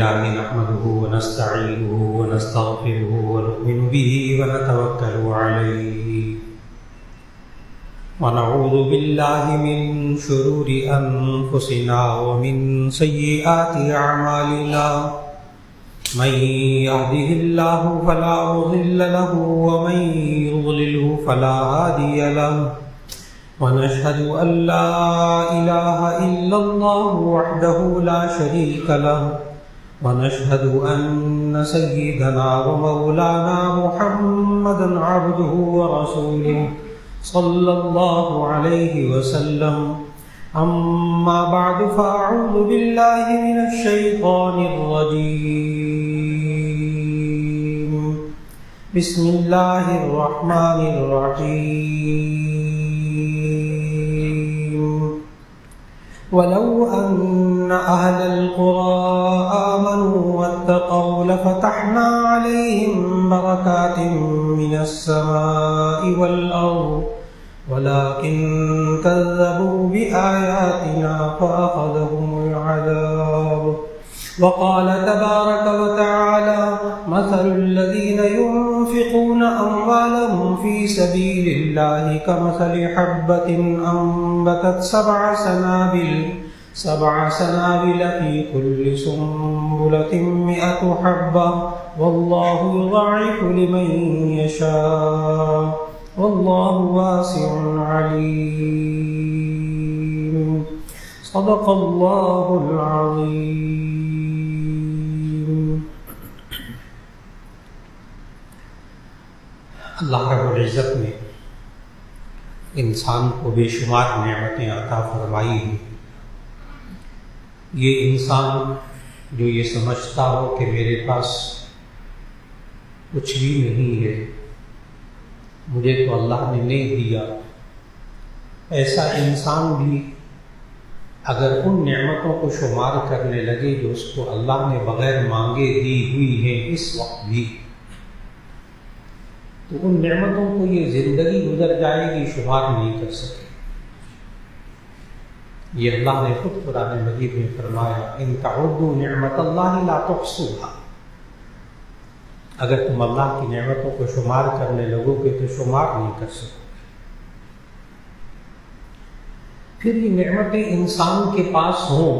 لله نحمده ونستعينه ونستغفره ونؤمن به ونتوكل عليه ونعوذ بالله من شرور أنفسنا ومن سيئات أعمالنا من يهده الله فلا مضل له ومن يضلله فلا هادي له ونشهد أن لا إله إلا الله وحده لا شريك له ونشهد أن سيدنا ومولانا محمدا عبده ورسوله صلى الله عليه وسلم أما بعد فأعوذ بالله من الشيطان الرجيم بسم الله الرحمن الرحيم ولو أن أهل القرى آمنوا واتقوا لفتحنا عليهم بركات من السماء والأرض ولكن كذبوا بآياتنا فأخذهم العذاب وقال تبارك وتعالى مثل الذين ينفقون أموالهم في سبيل الله كمثل حبة أنبتت سبع سنابل في كل سنبلة 100 حبة والله يضاعف لمن يشاء والله واسع عليم صدق الله العظيم. اللہ رب العزت نے انسان کو بے شمار نعمتیں عطا فرمائی ہیں. یہ انسان جو یہ سمجھتا ہو کہ میرے پاس کچھ بھی نہیں ہے، مجھے تو اللہ نے نہیں دیا، ایسا انسان بھی اگر ان نعمتوں کو شمار کرنے لگے جو اس کو اللہ نے بغیر مانگے دی ہوئی ہیں اس وقت بھی، تو ان نعمتوں کو یہ زندگی گزر جائے گی، شمار نہیں کر سکے. یہ اللہ نے خود قرآن مجید میں فرمایا ان تعدوا نعمت اللہ لا تحصوها. اگر تم اللہ کی نعمتوں کو شمار کرنے لگو گے تو شمار نہیں کر سکو. پھر یہ نعمتیں انسان کے پاس ہوں،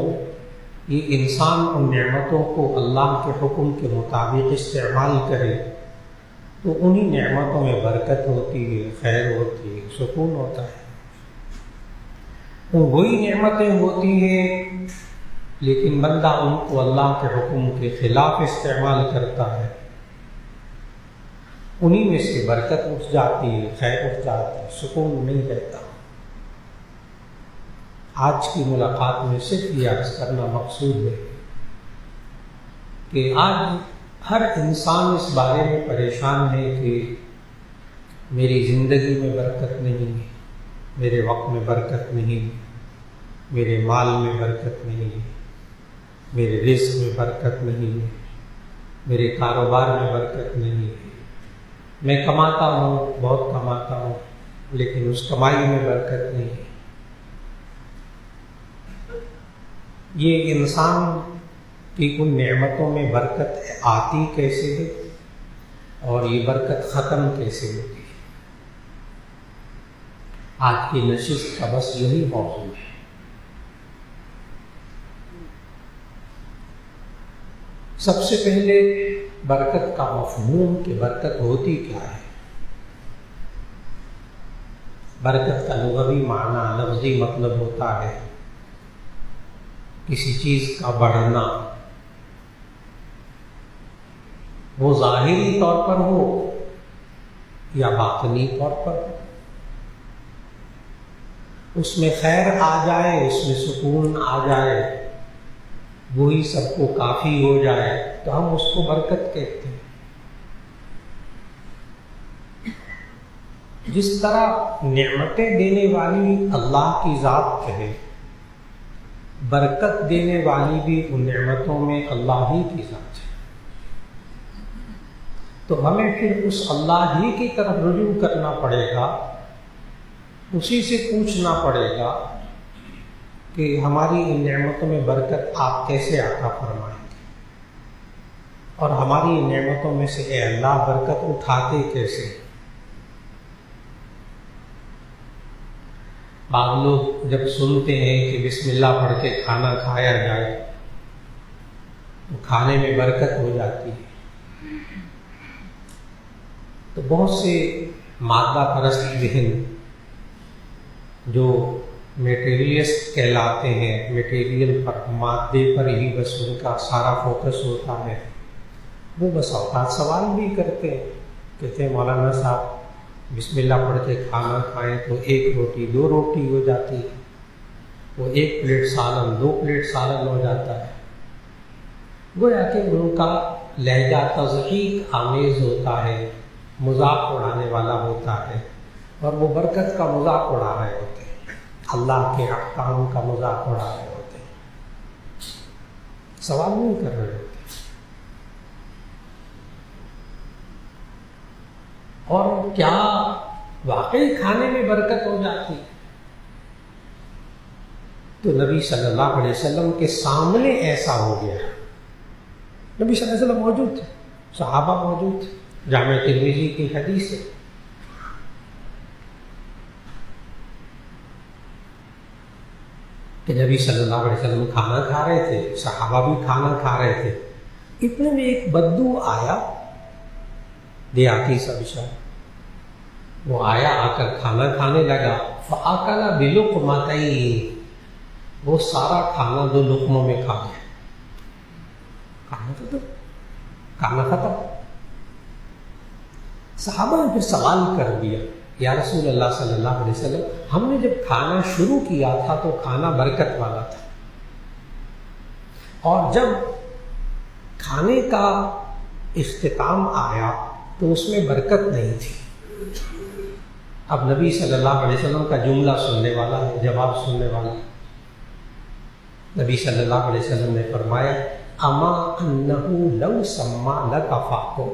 یہ انسان ان نعمتوں کو اللہ کے حکم کے مطابق استعمال کرے تو انہی نعمتوں میں برکت ہوتی ہے، خیر ہوتی ہے، سکون ہوتا ہے. وہی نعمتیں ہوتی ہیں لیکن بندہ ان کو اللہ کے حکم کے خلاف استعمال کرتا ہے، انہی میں سے برکت اٹھ جاتی ہے، خیر اٹھ جاتی ہے، سکون نہیں رہتا. آج کی ملاقات میں صرف یہ عرض کرنا مقصود ہے کہ آج ہر انسان اس بارے میں پریشان ہے کہ میری زندگی میں برکت نہیں ہے، میرے وقت میں برکت نہیں ہے، میرے مال میں برکت نہیں ہے، میرے رزق میں برکت نہیں ہے، میرے کاروبار میں برکت نہیں ہے. میں کماتا ہوں، بہت کماتا ہوں، لیکن اس کمائی میں برکت نہیں ہے. یہ انسان کی ان نعمتوں میں برکت آتی کیسے ہے اور یہ برکت ختم کیسے ہوتی ہے؟ آج کی نشست کا بس یہی موضوع ہے. سب سے پہلے برکت کا مفہوم کہ برکت ہوتی کیا ہے. برکت کا لغوی معنی، لفظی مطلب ہوتا ہے کسی چیز کا بڑھنا، وہ ظاہری طور پر ہو یا باطنی طور پر ہو، اس میں خیر آ جائے، اس میں سکون آ جائے، وہی سب کو کافی ہو جائے تو ہم اس کو برکت کہتے ہیں. جس طرح نعمتیں دینے والی اللہ کی ذات ہے، برکت دینے والی بھی ان نعمتوں میں اللہ ہی کی ذات ہے. تو ہمیں پھر اس اللہ ہی کی طرف رجوع کرنا پڑے گا، اسی سے پوچھنا پڑے گا کہ ہماری ان نعمتوں میں برکت آپ کیسے عطا فرمائیں گے. اور ہماری نعمتوں میں سے اے اللہ برکت اٹھاتے کیسے؟ بعض لوگ جب سنتے ہیں کہ بسم اللہ پڑھ کے کھانا کھایا جائے تو کھانے میں برکت ہو جاتی ہے، تو بہت سے مادہ پرست ذہن جو میٹیریلسٹ کہلاتے ہیں، میٹیریل پر، مادے پر ہی بس ان کا سارا فوکس ہوتا ہے، وہ بس اوقات سوال بھی کرتے ہیں، کہتے ہیں مولانا صاحب بسم اللہ پڑھ کے کھانا کھائیں تو 1 روٹی 2 روٹی ہو جاتی ہے، وہ 1 پلیٹ سالن 2 پلیٹ سالن ہو جاتا ہے۔ گویا کہ ان کا لہجہ تضحیک آمیز ہوتا ہے، مذاق اڑانے والا ہوتا ہے، اور وہ برکت کا مذاق اڑا رہے ہوتے ہیں، اللہ کے احکام کا مذاق اڑا رہے ہوتے ہیں، سوال نہیں کر رہے ہوتے۔ اور کیا واقعی کھانے میں برکت ہو جاتی؟ تو نبی صلی اللہ علیہ وسلم کے سامنے ایسا ہو گیا، نبی صلی اللہ علیہ وسلم موجود تھے، صحابہ موجود تھے، جامع ترمذی کی حدیث ہے، کہ نبی صلی اللہ علیہ وسلم کھانا کھا رہے تھے، صحابہ بھی کھانا کھا رہے تھے، اتنے میں ایک بدو آیا، دیہاتی سا بچارا، وہ آیا، آ کر کھانا کھانے لگا، فَأَكَلَ بِلُقْمَتَيْنِ، وہ سارا کھانا 2 لقموں میں کھا گیا، کھانا ختم۔ صحابہ نے پھر سوال کر دیا، یا رسول اللہ صلی اللہ علیہ وسلم، ہم نے جب کھانا شروع کیا تھا تو کھانا برکت والا تھا، اور جب کھانے کا اختتام آیا تو اس میں برکت نہیں تھی۔ اب نبی صلی اللہ علیہ وسلم کا جملہ سننے والا ہے، جواب سننے والا ہے۔ نبی صلی اللہ علیہ وسلم نے فرمایا، اما انہ لو سما لکفاکو،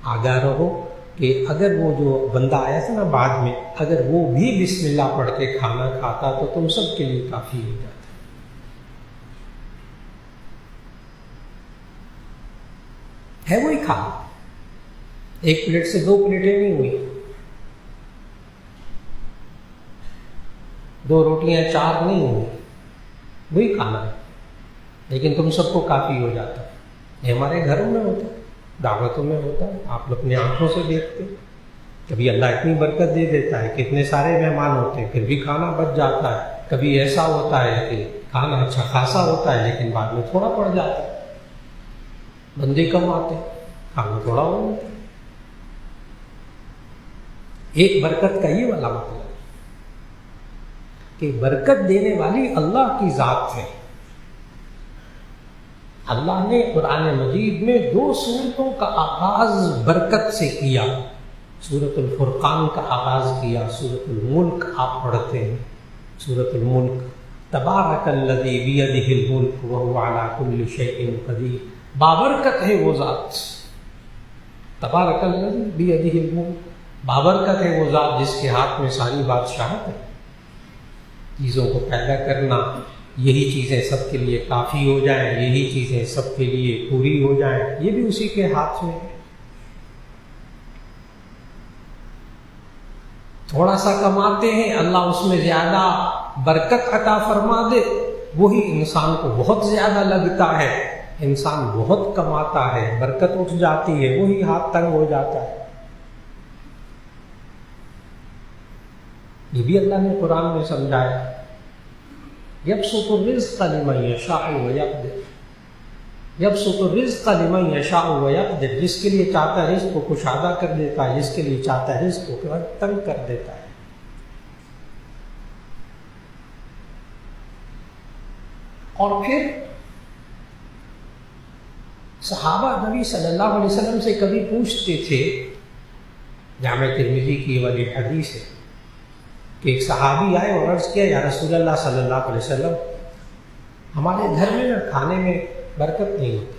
آگاہ رہو کہ اگر وہ جو بندہ آیا تھا نا بعد میں، اگر وہ بھی بسم اللہ پڑھ کے کھانا کھاتا تو تم سب کے لیے کافی ہو جاتا۔ ہے وہی کھانا، 1 پلیٹ سے 2 پلیٹیں نہیں ہوئی، 2 روٹیاں 4 نہیں ہوئی، وہی کھانا ہے، لیکن تم سب کو کافی ہو جاتا۔ یہ ہمارے گھروں میں ہوتا ہے، دعوتوں میں ہوتا ہے، آپ اپنی آنکھوں سے دیکھتے ہیں، کبھی اللہ اتنی برکت دے دیتا ہے کہ اتنے سارے مہمان ہوتے ہیں پھر بھی کھانا بچ جاتا ہے، کبھی ایسا ہوتا ہے کہ کھانا اچھا خاصا ہوتا ہے لیکن بعد میں تھوڑا پڑ جاتا ہے، بندے کم آتے ہیں، کھانا تھوڑا ہو جاتا ہے۔ ایک برکت کا یہ والا مطلب کہ برکت دینے والی اللہ کی ذات ہے۔ اللہ نے قرآن مجید میں 2 سورتوں کا آغاز برکت سے کیا، سورۃ الفرقان کا آغاز کیا، سورۃ الملک آپ پڑھتے ہیں، سورۃ الملک، تبارک الذی بیدہ الملک وہو علی کل شیء قدیر، بابرکت ہے وہ ذات، تبارک الذی بیدہ الملک، بابرکت ہے وہ ذات جس کے ہاتھ میں ساری بادشاہت ہے، چیزوں کو پیدا کرنا، یہی چیزیں سب کے لیے کافی ہو جائیں، یہی چیزیں سب کے لیے پوری ہو جائیں، یہ بھی اسی کے ہاتھ میں ہے۔ تھوڑا سا کماتے ہیں، اللہ اس میں زیادہ برکت عطا فرما دے، وہی انسان کو بہت زیادہ لگتا ہے، انسان بہت کماتا ہے، برکت اٹھ جاتی ہے، وہی ہاتھ تنگ ہو جاتا ہے۔ یہ بھی اللہ نے قرآن میں سمجھایا، یبسط الرزق لمن یشاء ویقدر، یبسط الرزق لمن یشاء ویقدر، جس کے لیے چاہتا ہے رزق کو کشادہ کر دیتا ہے، جس کے لیے چاہتا ہے رزق کو تنگ کر دیتا ہے۔ اور پھر صحابہ نبی صلی اللہ علیہ وسلم سے کبھی پوچھتے تھے، جامع ترمذی کی والی حدیث ہے کہ ایک صحابی آئے اور عرض کیا، یا رسول اللہ صلی اللہ علیہ وسلم، ہمارے گھر میں کھانے میں برکت نہیں ہوتی،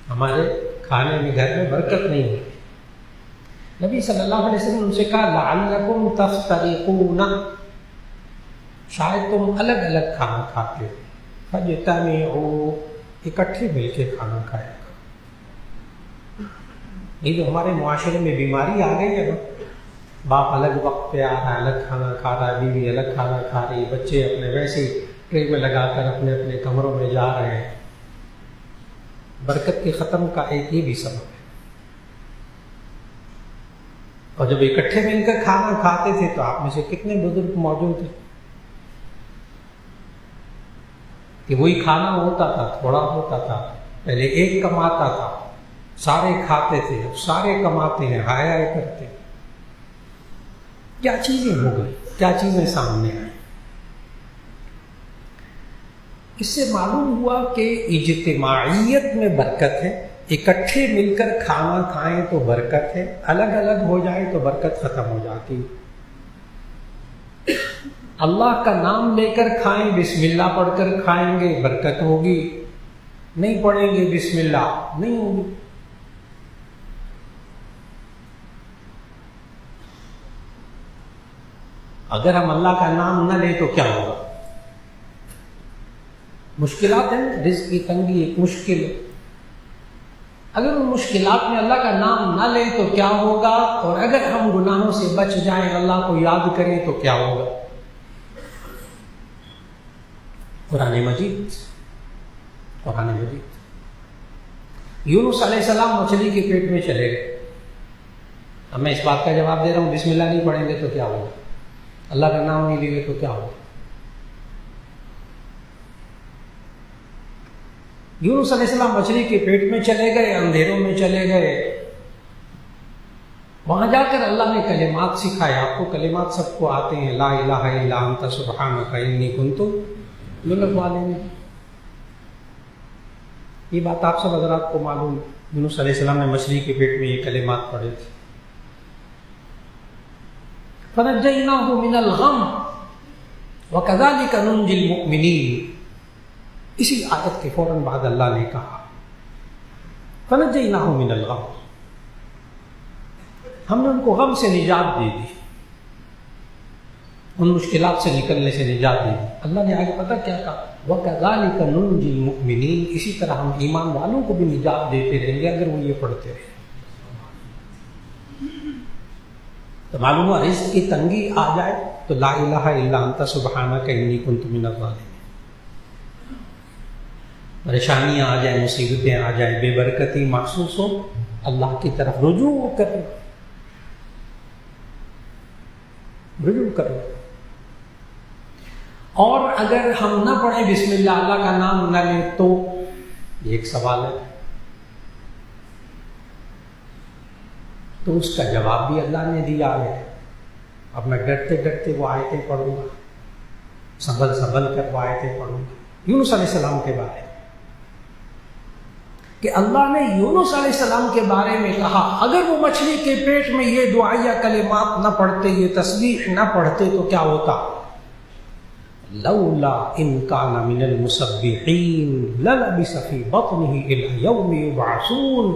ہمارے کھانے میں گھر میں برکت نہیں ہوتی۔ نبی صلی اللہ علیہ وسلم نے ان سے کہا، لعلکم تفترقون، شاید تم الگ الگ کھانا کھاتے ہو، فاجتمعوا، اکٹھے مل کے کھانا کھائے گا. یہ جو ہمارے معاشرے میں بیماری آ گئی ہے نا، باپ الگ وقت پہ آ رہا ہے، الگ کھانا کھا رہا ہے، بیوی الگ کھانا کھا رہی ہے، بچے اپنے ویسے ہی ٹرے میں لگا کر اپنے اپنے کمروں میں جا رہے ہیں. برکت کے ختم کا ایک یہ بھی سبب ہے. اور جب اکٹھے مل کر کھانا کھاتے تھے تو آپ میں سے کتنے بزرگ موجود ہیں کہ وہی کھانا ہوتا تھا، تھوڑا ہوتا تھا، پہلے ایک کماتا تھا، سارے کھاتے تھے، اب سارے کماتے ہیں، ہائے کرتے ہیں. کیا چیزیں ہو گئی، کیا چیزیں سامنے آئی. اس سے معلوم ہوا کہ اجتماعیت میں برکت ہے. اکٹھے مل کر کھانا کھائیں تو برکت ہے، الگ الگ ہو جائے تو برکت ختم ہو جاتی. اللہ کا نام لے کر کھائیں، بسم اللہ پڑھ کر کھائیں گے برکت ہوگی، نہیں پڑھیں گے بسم اللہ نہیں ہوگی. اگر ہم اللہ کا نام نہ لیں تو کیا ہوگا؟ مشکلات ہیں، رزق کی تنگی ایک مشکل ہے. اگر ان مشکلات میں اللہ کا نام نہ لیں تو کیا ہوگا؟ اور اگر ہم گناہوں سے بچ جائیں، اللہ کو یاد کریں تو کیا ہوگا؟ قرآن مجید یونس علیہ السلام مچھلی کے پیٹ میں چلے گئے. اب میں اس بات کا جواب دے رہا ہوں، بسم اللہ نہیں پڑھیں گے تو کیا ہوگا؟ اللہ کا نام نہیں لیں گے تو کیا ہوگا؟ یونس علیہ السلام مچھلی کے پیٹ میں چلے گئے، اندھیروں میں چلے گئے. وہاں جا کر اللہ نے کلمات سکھائے. آپ کو کلمات سب کو آتے ہیں، لا الہ الا انت سبحانک انی کنت من الظالمین. یہ بات آپ سب حضرات کو معلوم ہے. یونس علیہ السلام نے مچھلی کے پیٹ میں یہ کلمات پڑھے تھے. فنجیناہ من الغم وکذالک ننجی المؤمنین. اسی آیت کے فوراً بعد اللہ نے کہا فنجیناہ من الغم، ہم نے ان کو غم سے نجات دے دی، ان مشکلات سے نکلنے سے نجات دے دی. اللہ نے آگے پتہ کیا کہا؟ وَكَذَلِكَ نُنْجِي الْمُؤْمِنِينَ. اسی طرح ہم ایمان والوں کو بھی نجات دیتے رہیں گے اگر وہ یہ پڑھتے رہیں. تو معلوم ہوا رزق کی تنگی آ جائے تو لا الہ الا انت سبحانک انی کنت من الظالمین. پریشانیاں آ جائیں، مصیبتیں آ جائیں، بے برکتی محسوس ہو، اللہ کی طرف رجوع کرو. اور اگر ہم نہ پڑھیں بسم اللہ، اللہ کا نام نہ لیں تو یہ ایک سوال ہے. تو اس کا جواب بھی اللہ نے دیا ہے. اب میں ڈرتے ڈرتے وہ آیتیں پڑھوں گا، سنبھل کر وہ آیتیں پڑھوں گا. یونس علیہ السلام کے بارے میں کہ اللہ نے یونس علیہ السلام کے بارے میں کہا اگر وہ مچھلی کے پیٹ میں یہ دعائیہ کلمات نہ پڑھتے، یہ تسبیح نہ پڑھتے تو کیا ہوتا؟ لولا ان کان من المسبحین للبث فی بطنہ الی یوم یبعثون.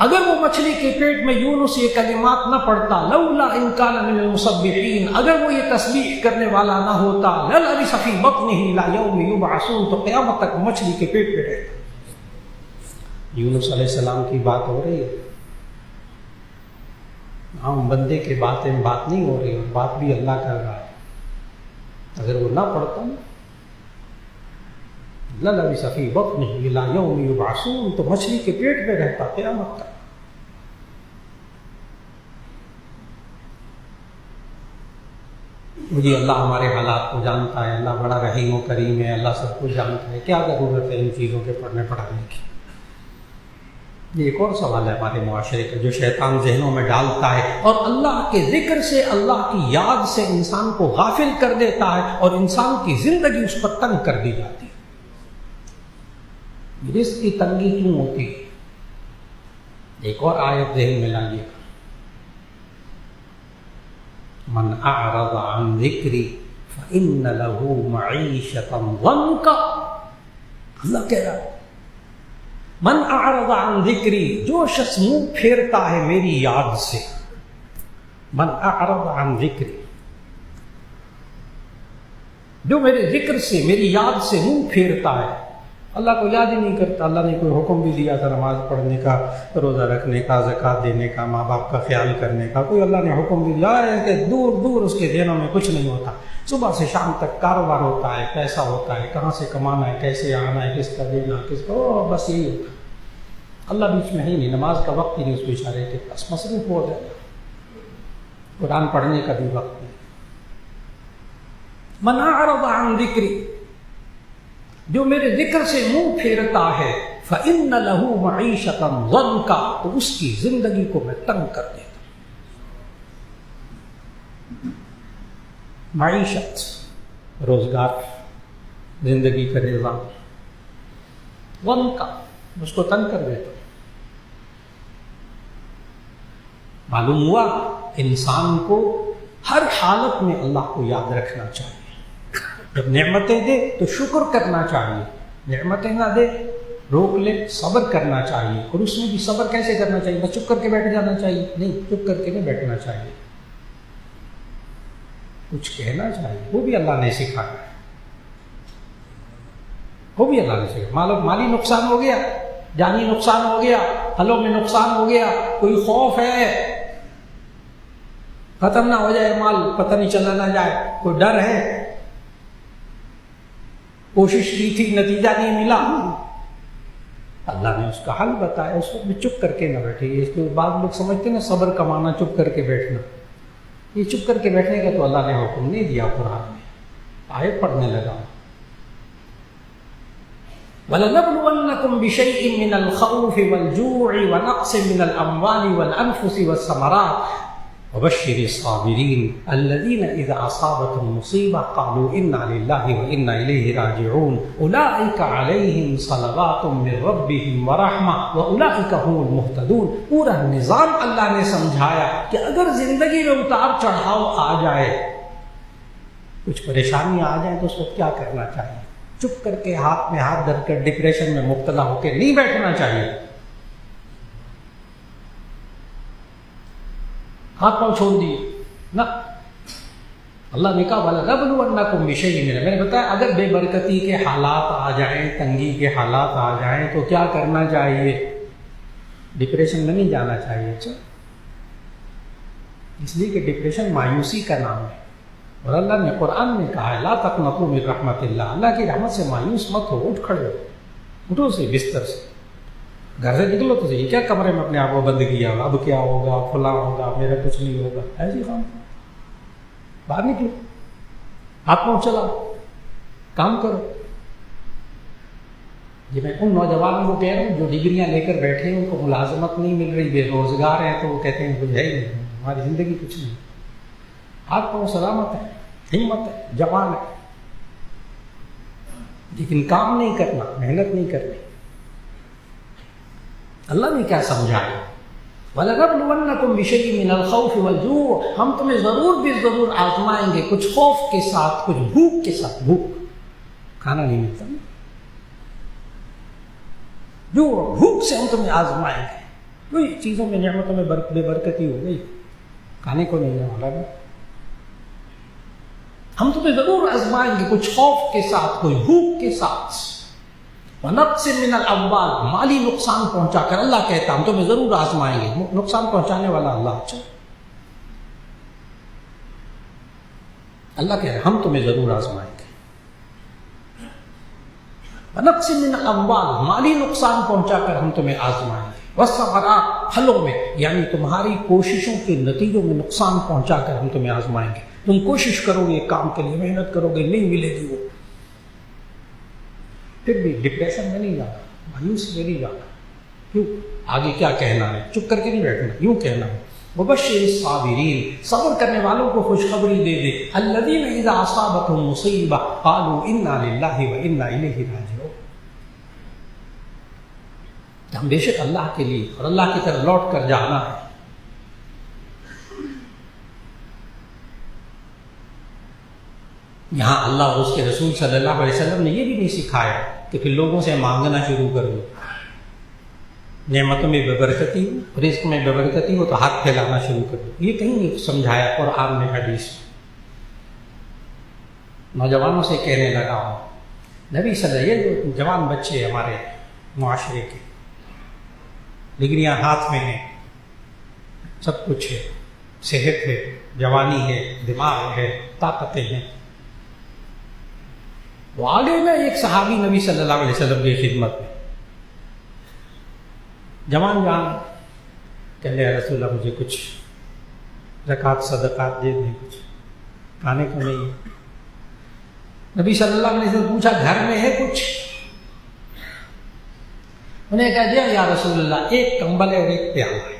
اگر وہ مچھلی کے پیٹ میں یونس یہ کلمات نہ پڑھتا، لولا ان کان من المسبحین، اگر وہ یہ تسبیح کرنے والا نہ ہوتا، للبث فی بطنہ الی یوم یبعثون، تو قیامت تک مچھلی کے پیٹ پہ رہتا. یونس علیہ السلام کی بات ہو رہی ہے، عام بندے کے بات نہیں ہو رہی، اور بات بھی اللہ کر رہا ہے. اگر وہ نہ پڑھتا للبث فی بطنہ الی یوم یبعثون، تو مچھلی کے پیٹ میں رہتا قیامت تک. مجھے اللہ ہمارے حالات کو جانتا ہے، اللہ بڑا رحیم و کریم ہے، اللہ سب کچھ جانتا ہے. کیا ضرورت ہے ان چیزوں کے پڑھنے پڑھانے کی؟ یہ ایک اور سوال ہے ہمارے معاشرے کا جو شیطان ذہنوں میں ڈالتا ہے، اور اللہ کے ذکر سے، اللہ کی یاد سے انسان کو غافل کر دیتا ہے، اور انسان کی زندگی اس پر تنگ کر دی جاتی ہے. رزق کی تنگی کیوں ہوتی ہے؟ ایک اور آیت ذہن میں لائیے گا، من اعرض عن ذکری فإن له معیشة ضنکا. اللہ کہہ رہا ہے من اعرض عن ذکری، جو شخص منہ پھیرتا ہے میری یاد سے. من اعرض عن ذکری، جو میرے ذکر سے، میری یاد سے منہ پھیرتا ہے. اللہ کو یاد ہی نہیں کرتا. اللہ نے کوئی حکم بھی دیا تھا نماز پڑھنے کا, روزہ رکھنے کا, زکوٰۃ دینے کا, ماں باپ کا خیال کرنے کا, کوئی اللہ نے حکم بھی دیا ہے کہ دور دور اس کے ذہنوں میں کچھ نہیں ہوتا. صبح سے شام تک کاروبار ہوتا ہے, پیسہ ہوتا ہے, کہاں سے کمانا ہے, کیسے آنا ہے, کس کا دینا, کس کا, بس یہی ہوتا ہے. اللہ بیچ میں ہے ہی نہیں, نماز کا وقت ہی نہیں اس بیچارے کے پاس, مصروف ہو جائے. قرآن پڑھنے کا بھی وقت نہیں. من اعرض عن ذکری, جو میرے ذکر سے منہ پھیرتا ہے, فإن له معیشة ضنکا, تو اس کی زندگی کو میں تنگ کر دیتا ہوں. معیشت, روزگار, زندگی کا نظام, ضنکا, اس کو تنگ کر دیتا ہوں. معلوم ہوا انسان کو ہر حالت میں اللہ کو یاد رکھنا چاہیے. جب نعمتیں دے تو شکر کرنا چاہیے, نعمتیں نہ دے روک لے, صبر کرنا چاہیے. اور اس میں بھی صبر کیسے کرنا چاہیے؟ بس چپ کر کے بیٹھ جانا چاہیے؟ نہیں, چپ کر کے نہیں بیٹھنا چاہیے, کچھ کہنا چاہیے. وہ بھی اللہ نے سکھایا ہے, وہ بھی اللہ نے سکھایا. مالی نقصان ہو گیا, جانی نقصان ہو گیا, پھلوں میں نقصان ہو گیا, کوئی خوف ہے ختم نہ ہو جائے مال, پتہ نہیں چلا نہ جائے, کوئی ڈر ہے, کوشش کی تھی نتیجہ نہیں ملا, اللہ نے اس کا حل بتایا. اس وقت میں چپ کر کے نہ بیٹھے. اس کے بعد لوگ سمجھتے ہیں نا صبر کمانا چپ کر کے بیٹھنا, یہ چپ کر کے بیٹھنے کا تو اللہ نے حکم نہیں دیا قرآن میں. آیت پڑھنے لگا, وَلَنَبْلُوَنَّكُمْ بِشَيْءٍ مِّنَ الْخَوْفِ وَالْجُوعِ وَنَقْصٍ مِّنَ الْأَمْوَالِ وَالْأَنفُسِ وَالثَّمَرَاتِ وَبَشِّرِ الصَّابِرِينَ الَّذِينَ إِذَا أَصَابَتْهُمْ مُصِيبَةٌ قَالُوا إِنَّا لِلَّهِ وَإِنَّا إِلَيْهِ رَاجِعُونَ أُولَٰئِكَ عَلَيْهِمْ صَلَوَاتٌ مِّن رَّبِّهِمْ وَرَحْمَةٌ وَأُولَٰئِكَ هُمُ الْمُهْتَدُونَ. پورا نظام اللہ نے سمجھایا کہ اگر زندگی میں اتار چڑھاؤ آ جائے, کچھ پریشانی آ جائے, تو اس وقت کیا کرنا چاہیے؟ چپ کر کے ہاتھ میں ہاتھ دھر کر ڈپریشن میں مبتلا ہو کے نہیں بیٹھنا چاہیے. ہاتھ پاؤں چھوڑ دیے نہ. اللہ نے کہا وَلَنَبْلُوَنَّكُمْ بِشَيْءٍ مِّنَ, میں نے بتایا اگر بے برکتی کے حالات آ جائیں, تنگی کے حالات آ جائیں, تو کیا کرنا چاہیے؟ ڈپریشن میں نہیں جانا چاہیے. اچھا, اس لیے کہ ڈپریشن مایوسی کا نام ہے. اور اللہ نے قرآن میں کہا ہے لا تقنطوا من رحمت اللہ, اللہ کی رحمت سے مایوس مت ہو, اٹھ کھڑے ہو, اٹھو سے بستر سے, گھر سے نکلو تو صحیح, کیا کمرے میں اپنے آپ کو بند کیا, اب کیا ہوگا, فلاں ہوگا, میرا کچھ نہیں ہوگا, ایسی کام. باہر نکلو, ہاتھ پاؤں چلاؤ, کام کرو. جی میں ان نوجوانوں کو کہہ رہا ہوں جو ڈگریاں لے کر بیٹھے ہیں, ان کو ملازمت نہیں مل رہی, بے روزگار ہیں, تو وہ کہتے ہیں کچھ ہے ہی نہیں, ہماری زندگی کچھ نہیں. ہاتھ پاؤں سلامت ہے, ہمت ہے, جوان ہے, لیکن کام نہیں کرنا, محنت نہیں کرنی. اللہ نے کیا سمجھایا؟ وَلَنَبْلُوَنَّكُمْ بِشَيْءٍ مِّنَ الْخَوْفِ وَالْجُوعِ, ہم تمہیں ضرور بھی ضرور آزمائیں گے, کچھ خوف کے ساتھ, کچھ بھوک کے ساتھ. بھوک, کھانا نہیں ملتا نا, جو بھوک سے ہم تمہیں آزمائیں گے. کوئی چیزوں میں نعمتوں میں بے برکتی ہو گئی, کھانے کو نہیں والا نا. ہم تمہیں ضرور آزمائیں گے, کچھ خوف کے ساتھ, کوئی بھوک کے ساتھ. وَنَقْصٍ مِّنَ الْأَمْوَالِ, مالی نقصان پہنچا کر. اللہ کہتا ہم تمہیں ضرور آزمائیں گے, نقصان پہنچانے والا اللہ. اچھا, اللہ کہہ رہے ہم تمہیں ضرور آزمائیں گے. وَنَقْصٍ مِّنَ الْأَمْوَالِ, مالی نقصان پہنچا کر ہم تمہیں آزمائیں گے. وَالثَّمَرَاتِ, پھلوں میں, یعنی تمہاری کوششوں کے نتیجوں میں نقصان پہنچا کر ہم تمہیں آزمائیں گے. تم کوشش کرو گے کام کے لیے, محنت کرو گے, نہیں ملے گی, وہ پھر بھی ڈپریشن میں نہیں جانا, مایوس میں نہیں جانا. کیوں؟ آگے کیا کہنا ہے, چپ کر کے نہیں بیٹھنا, یوں کہنا ہے وَبَشِّرِ الصَّابِرِينَ, صبر کرنے والوں کو خوشخبری دے دے. الَّذِينَ إِذَا أَصَابَتْهُمْ مُصِيبَةٌ قَالُوا إِنَّا لِلَّهِ وَإِنَّا إِلَيْهِ رَاجِعُونَ. ہم بے شک اللہ کے لیے اور اللہ کی طرف لوٹ کر جانا ہے. یہاں اللہ اور اس کے رسول صلی اللہ علیہ وسلم نے یہ بھی نہیں سکھایا کہ پھر لوگوں سے مانگنا شروع کر دو. نعمتوں میں بے برکتی ہو, رزق میں بے برکتی ہو تو ہاتھ پھیلانا شروع کر دو. یہ کہیں نہیں سمجھایا قرآن میں, حدیث میں. نوجوانوں سے کہنے لگا ہوں نبی صلی اللہ علیہ وسلم، جو جوان بچے ہمارے معاشرے کے، ڈگریاں ہاتھ میں ہیں، سب کچھ ہے، صحت ہے، جوانی ہے، دماغ ہے، طاقتیں ہیں، وہ آگے میں ایک صحابی نبی صلی اللہ علیہ وسلم کی خدمت میں جوان کہ لے رسول اللہ مجھے کچھ زکوٰۃ صدقات دے دیں، کچھ کھانے کو نہیں۔ نبی صلی اللہ علیہ وسلم پوچھا گھر میں ہے کچھ؟ انہیں کہا دیا یا رسول اللہ ایک کمبل ہے اور ایک پیالہ ہے،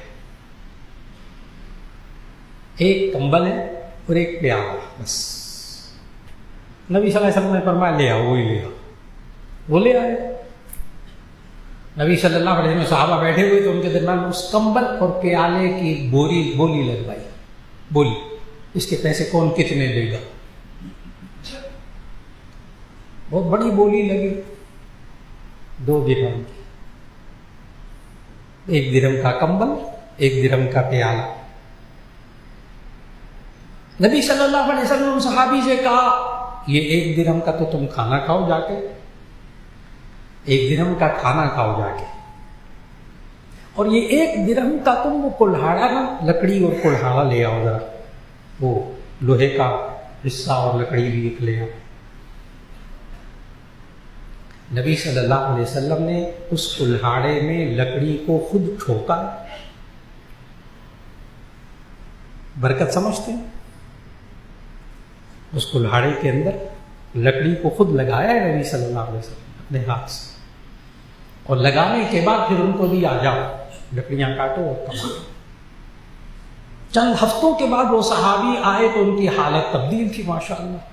ایک کمبل ہے اور ایک پیالہ، بس۔ نبی صلی اللہ علیہ وسلم نے فرمایا لے آؤ، وہی لے آؤ، وہ لے آئے۔ نبی صلی اللہ علیہ وسلم صحابہ بیٹھے ہوئے تو ان کے درمیان اس کمبل اور پیالے کی بولی لگوائی، بولی، اس کے پیسے کون کتنے دے گا؟ بہت بڑی بولی لگی، 2 درہم کی، 1 درہم کا کمبل، 1 درہم کا پیالہ۔ نبی صلی اللہ علیہ وسلم نے صحابی سے کہا یہ 1 درہم کا تو تم کھانا کھاؤ جا کے، 1 درہم کا کھانا کھاؤ جا کے، اور یہ 1 درہم کا تم وہ کلہاڑا نا، لکڑی اور کلہاڑا لے آؤ ذرا، وہ لوہے کا حصہ اور لکڑی بھی ایک لے آؤ۔ نبی صلی اللہ علیہ وسلم نے اس کلہاڑے میں لکڑی کو خود ٹھوکا، برکت سمجھتے ہیں؟ اس کلہاڑے کے اندر لکڑی کو خود لگایا ہے نبی صلی اللہ علیہ وسلم اپنے ہاتھ سے، اور لگانے کے بعد پھر ان کو بھی آ جاؤ لکڑیاں کاٹو اور کماؤ۔ چند ہفتوں کے بعد وہ صحابی آئے تو ان کی حالت تبدیل تھی ماشاءاللہ۔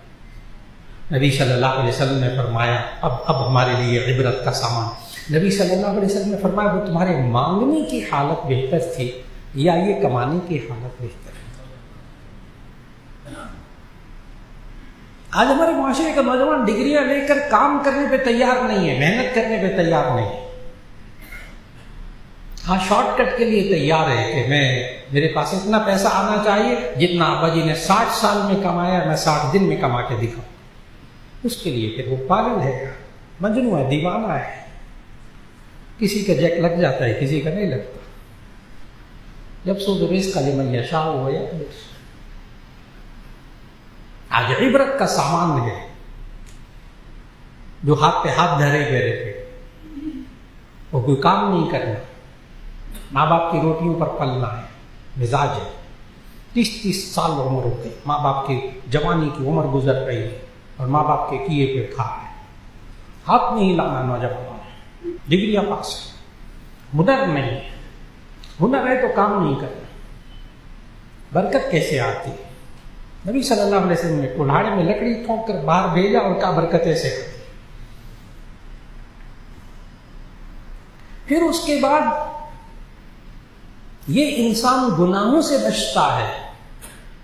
نبی صلی اللہ علیہ وسلم نے فرمایا اب ہمارے لیے عبرت کا سامان۔ نبی صلی اللہ علیہ وسلم نے فرمایا وہ تمہارے مانگنے کی حالت بہتر تھی یا یہ کمانے کی حالت بہتر ہے؟ آج ہمارے معاشرے کا نوجوان ڈگریاں لے کر کام کرنے پہ تیار نہیں ہے، محنت کرنے پہ تیار نہیں ہے، ہاں شارٹ کٹ کے لیے تیار ہے کہ میرے پاس اتنا پیسہ آنا چاہیے جتنا ابا جی نے 60 سال میں کمایا میں 60 دن میں کما کے دکھاؤں۔ اس کے لیے پھر وہ پاگل ہے، مجنون ہے، دیوانہ ہے۔ کسی کا جیک لگ جاتا ہے، کسی کا نہیں لگتا۔ جب سود رزق لمن یشاء ویقدر۔ آج عبرت کا سامان ہے، جو ہاتھ پہ ہاتھ دھرے ہوئے رہتے، وہ کوئی کام نہیں کرنا، ماں باپ کی روٹیوں پر پلنا ہے، مزاج ہے۔ 30 سال عمر ہو گئی، ماں باپ کی جوانی کی عمر گزر رہی ہے اور ماں باپ کے کیے پہ کھا ہے، ہاتھ نہیں لانا نوجوانوں نے، ڈگریاں پاس ہے، ہنر نہیں ہے، ہنر ہے تو کام نہیں کرنا، برکت کیسے آتی ہے؟ نبی صلی اللہ علیہ وسلم نے کلہاڑے میں لکڑی ٹھونک کر باہر بھیجا اور کہا برکت ایسے آتی۔ پھر اس کے بعد یہ انسان گناہوں سے بچتا ہے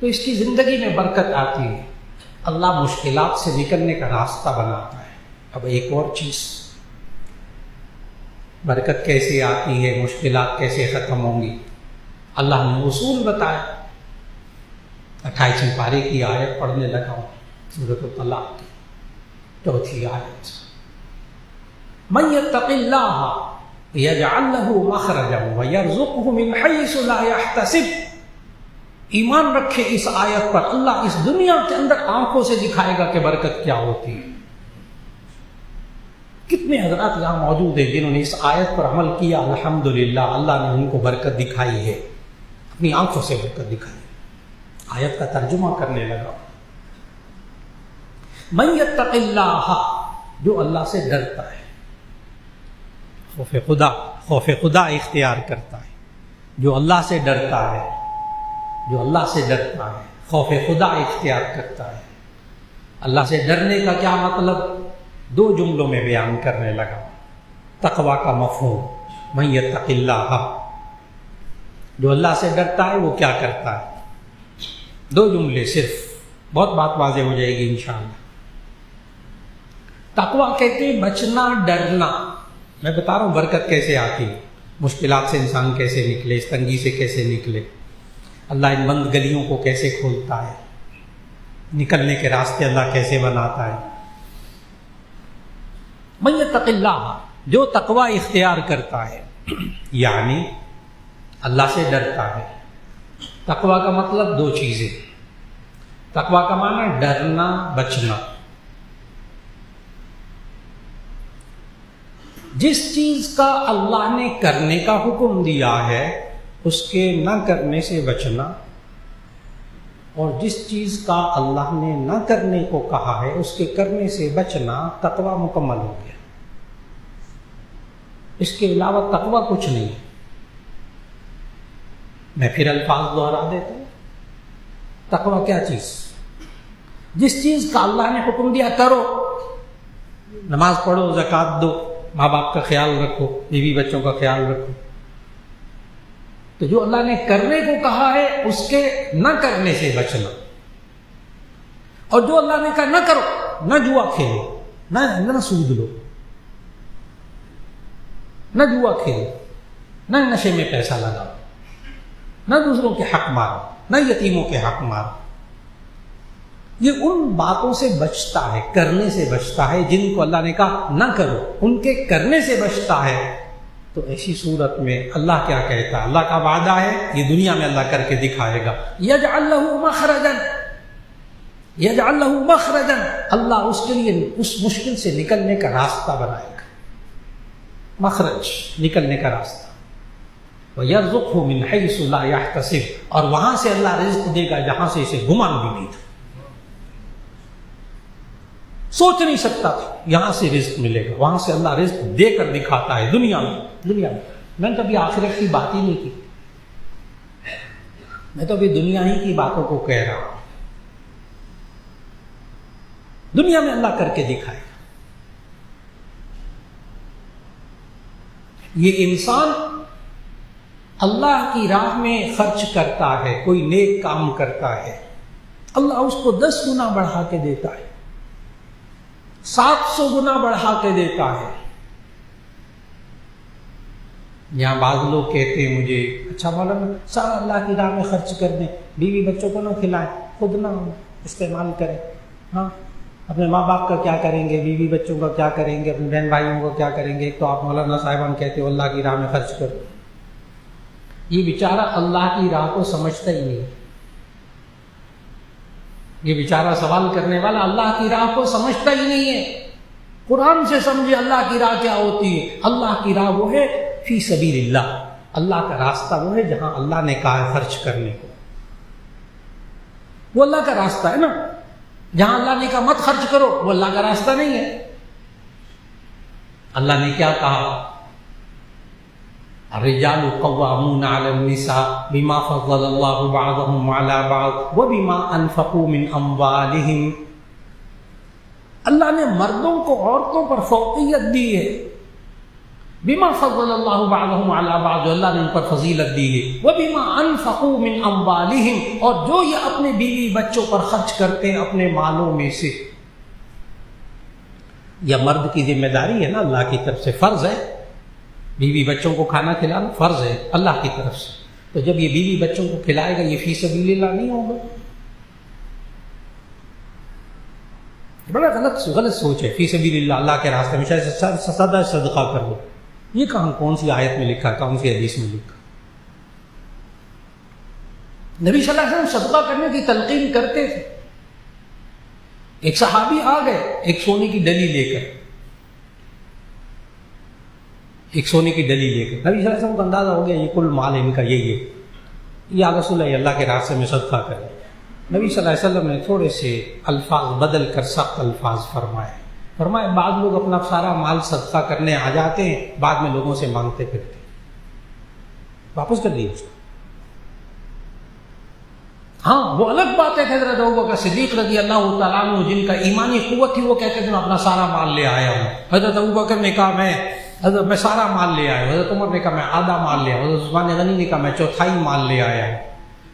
تو اس کی زندگی میں برکت آتی ہے، اللہ مشکلات سے نکلنے کا راستہ بناتا ہے۔ اب ایک اور چیز، برکت کیسے آتی ہے، مشکلات کیسے ختم ہوں گی، اللہ نے اصول بتایا۔ 28ویں پارے کی آیت پڑھنے لگا ہوں، سورۃ الطلاق کی 4تھی آیت۔ من یتق اللہ یجعل له مخرجا ویرزقه من حیث لا یحتسب۔ ایمان رکھے اس آیت پر، اللہ اس دنیا کے اندر آنکھوں سے دکھائے گا کہ برکت کیا ہوتی ہے۔ کتنے حضرات یہاں موجود ہیں جنہوں نے اس آیت پر عمل کیا، الحمدللہ، اللہ نے ان کو برکت دکھائی ہے، اپنی آنکھوں سے برکت دکھائی۔ آیت کا ترجمہ کرنے لگا، من یتق اللہ، جو اللہ سے ڈرتا ہے، خوف خدا اختیار کرتا ہے، جو اللہ سے ڈرتا ہے، جو اللہ سے ڈرتا ہے، خوف خدا اختیار کرتا ہے۔ اللہ سے ڈرنے کا کیا مطلب؟ 2 جملوں میں بیان کرنے لگا۔ تقویٰ کا مفہوم، من یتق اللہ، جو اللہ سے ڈرتا ہے وہ کیا کرتا ہے؟ 2 جملے صرف، بہت بات واضح ہو جائے گی انشاءاللہ۔ تقویٰ کہتے ہیں بچنا، ڈرنا۔ میں بتا رہا ہوں برکت کیسے آتی ہے، مشکلات سے انسان کیسے نکلے، اس تنگی سے کیسے نکلے، اللہ ان بند گلیوں کو کیسے کھولتا ہے، نکلنے کے راستے اللہ کیسے بناتا ہے۔ من یتق اللہ، جو تقوی اختیار کرتا ہے، یعنی اللہ سے ڈرتا ہے۔ تقوی کا مطلب دو چیزیں، تقوی کا معنی ڈرنا، بچنا۔ جس چیز کا اللہ نے کرنے کا حکم دیا ہے اس کے نہ کرنے سے بچنا، اور جس چیز کا اللہ نے نہ کرنے کو کہا ہے اس کے کرنے سے بچنا، تقوی مکمل ہو گیا۔ اس کے علاوہ تقوی کچھ نہیں ہے۔ میں پھر الفاظ دوہرا دیتا ہوں، تقوی کیا چیز؟ جس چیز کا اللہ نے حکم دیا کرو، نماز پڑھو، زکوٰۃ دو، ماں باپ کا خیال رکھو، بیوی بچوں کا خیال رکھو۔ تو جو اللہ نے کرنے کو کہا ہے اس کے نہ کرنے سے بچنا، اور جو اللہ نے کہا نہ کرو، نہ جوا کھیلو، نہ سود لو، نہ جوا کھیلو، نہ نشے میں پیسہ لگاؤ، نہ دوسروں کے حق مارو، نہ یتیموں کے حق مارو، یہ ان باتوں سے بچتا ہے، کرنے سے بچتا ہے جن کو اللہ نے کہا نہ کرو، ان کے کرنے سے بچتا ہے۔ تو ایسی صورت میں اللہ کیا کہتا ہے؟ اللہ کا وعدہ ہے یہ دنیا میں اللہ کر کے دکھائے گا، یجعل لہ مخرجا، یجعل لہ مخرجا، اللہ اس کے لیے اس مشکل سے نکلنے کا راستہ بنائے گا، مخرج، نکلنے کا راستہ۔ وَيَرْزُقْهُ مِنْ حَيْثُ لَا يَحْتَسِبُ، اور وہاں سے اللہ رزق دے گا جہاں سے اسے گمان بھی نہیں تھا، سوچ نہیں سکتا تھا یہاں سے رزق ملے گا، وہاں سے اللہ رزق دے کر دکھاتا ہے دنیا میں۔ میں نے کبھی آخرت کی بات ہی نہیں کی، میں تو ابھی دنیا ہی کی باتوں کو کہہ رہا ہوں۔ دنیا میں اللہ کر کے دکھائے گا۔ یہ انسان اللہ کی راہ میں خرچ کرتا ہے، کوئی نیک کام کرتا ہے، اللہ اس کو 10 گنا بڑھا کے دیتا ہے، 700 گنا بڑھا کے دیتا ہے۔ یہاں بعض لوگ کہتے ہیں مجھے، اچھا مولانا سارا اللہ کی راہ میں خرچ کر دیں، بیوی بچوں کو نہ کھلائیں، خود نہ استعمال کریں، ہاں اپنے ماں باپ کا کیا کریں گے، بیوی بچوں کا کیا کریں گے، اپنے بہن بھائیوں کا کیا کریں گے، ایک تو آپ مولانا صاحبان کہتے ہو اللہ کی راہ میں خرچ کرو۔ یہ بیچارہ اللہ کی راہ کو سمجھتا ہی نہیں، یہ بیچارہ سوال کرنے والا اللہ کی راہ کو سمجھتا ہی نہیں ہے۔ قرآن سے سمجھے اللہ کی راہ کیا ہوتی ہے۔ اللہ کی راہ وہ ہے فی سبیل اللہ، اللہ کا راستہ وہ ہے جہاں اللہ نے کہا ہے خرچ کرنے کو، وہ اللہ کا راستہ ہے نا۔ جہاں اللہ نے کہا مت خرچ کرو وہ اللہ کا راستہ نہیں ہے۔ اللہ نے کیا کہا؟ الرجال قوامون علی النساء بما فضل اللہ بعضهم علی بعض وبما انفقوا من اموالہم۔ اللہ نے مردوں کو عورتوں پر فوقیت دی ہے، بما فضل اللہ بعضهم علی بعض، جو اللہ نے ان پر فضیلت دی ہے، وبما انفقوا من اموالہم، اور جو یہ اپنے بیوی بچوں پر خرچ کرتے ہیں اپنے مالوں میں سے۔ یہ مرد کی ذمہ داری ہے نا، اللہ کی طرف سے فرض ہے، بیوی بچوں کو کھانا کھلانا فرض ہے اللہ کی طرف سے۔ تو جب یہ بیوی بچوں کو کھلائے گا یہ فی سبیل اللہ نہیں ہوگا، بڑا غلط سوچ ہے۔ فی سبیل اللہ، اللہ کے راستے میں سدا صدقہ کر دو، یہ کہاں کون سی آیت میں لکھا، کون سی حدیث میں لکھا؟ نبی صلی اللہ علیہ وسلم صدقہ کرنے کی تلقین کرتے تھے۔ ایک صحابی آ گئے ایک سونے کی ڈلی لے کر، ایک سونے کی ڈلی لے کر، نبی صلی اللہ علیہ وسلم کو اندازہ ہو گیا یہ کل مال ان کا یہی ہے، یا رسول اللہ کے راستے میں صدقہ کریں۔ نبی صلی اللہ علیہ وسلم نے تھوڑے سے الفاظ بدل کر سخت الفاظ فرمائے بعض لوگ اپنا سارا مال صدقہ کرنے آ جاتے ہیں، بعد میں لوگوں سے مانگتے پھرتے، واپس کر دیے اس کو۔ ہاں وہ الگ بات ہے کہ حضرت ابوبکر صدیق رضی اللہ تعالیٰ عنہ جن کا ایمانی قوت تھی وہ کہتے تھے میں اپنا سارا مال لے آیا ہوں۔ حضرت ابوبکر نے کہا میں سارا مال لے آیا ہوں، حضرت عمر نے کہا میں آدھا مال لے آیا ہوں، حضرت عثمان غنی نے کہا میں چوتھائی مال لے آیا ہوں۔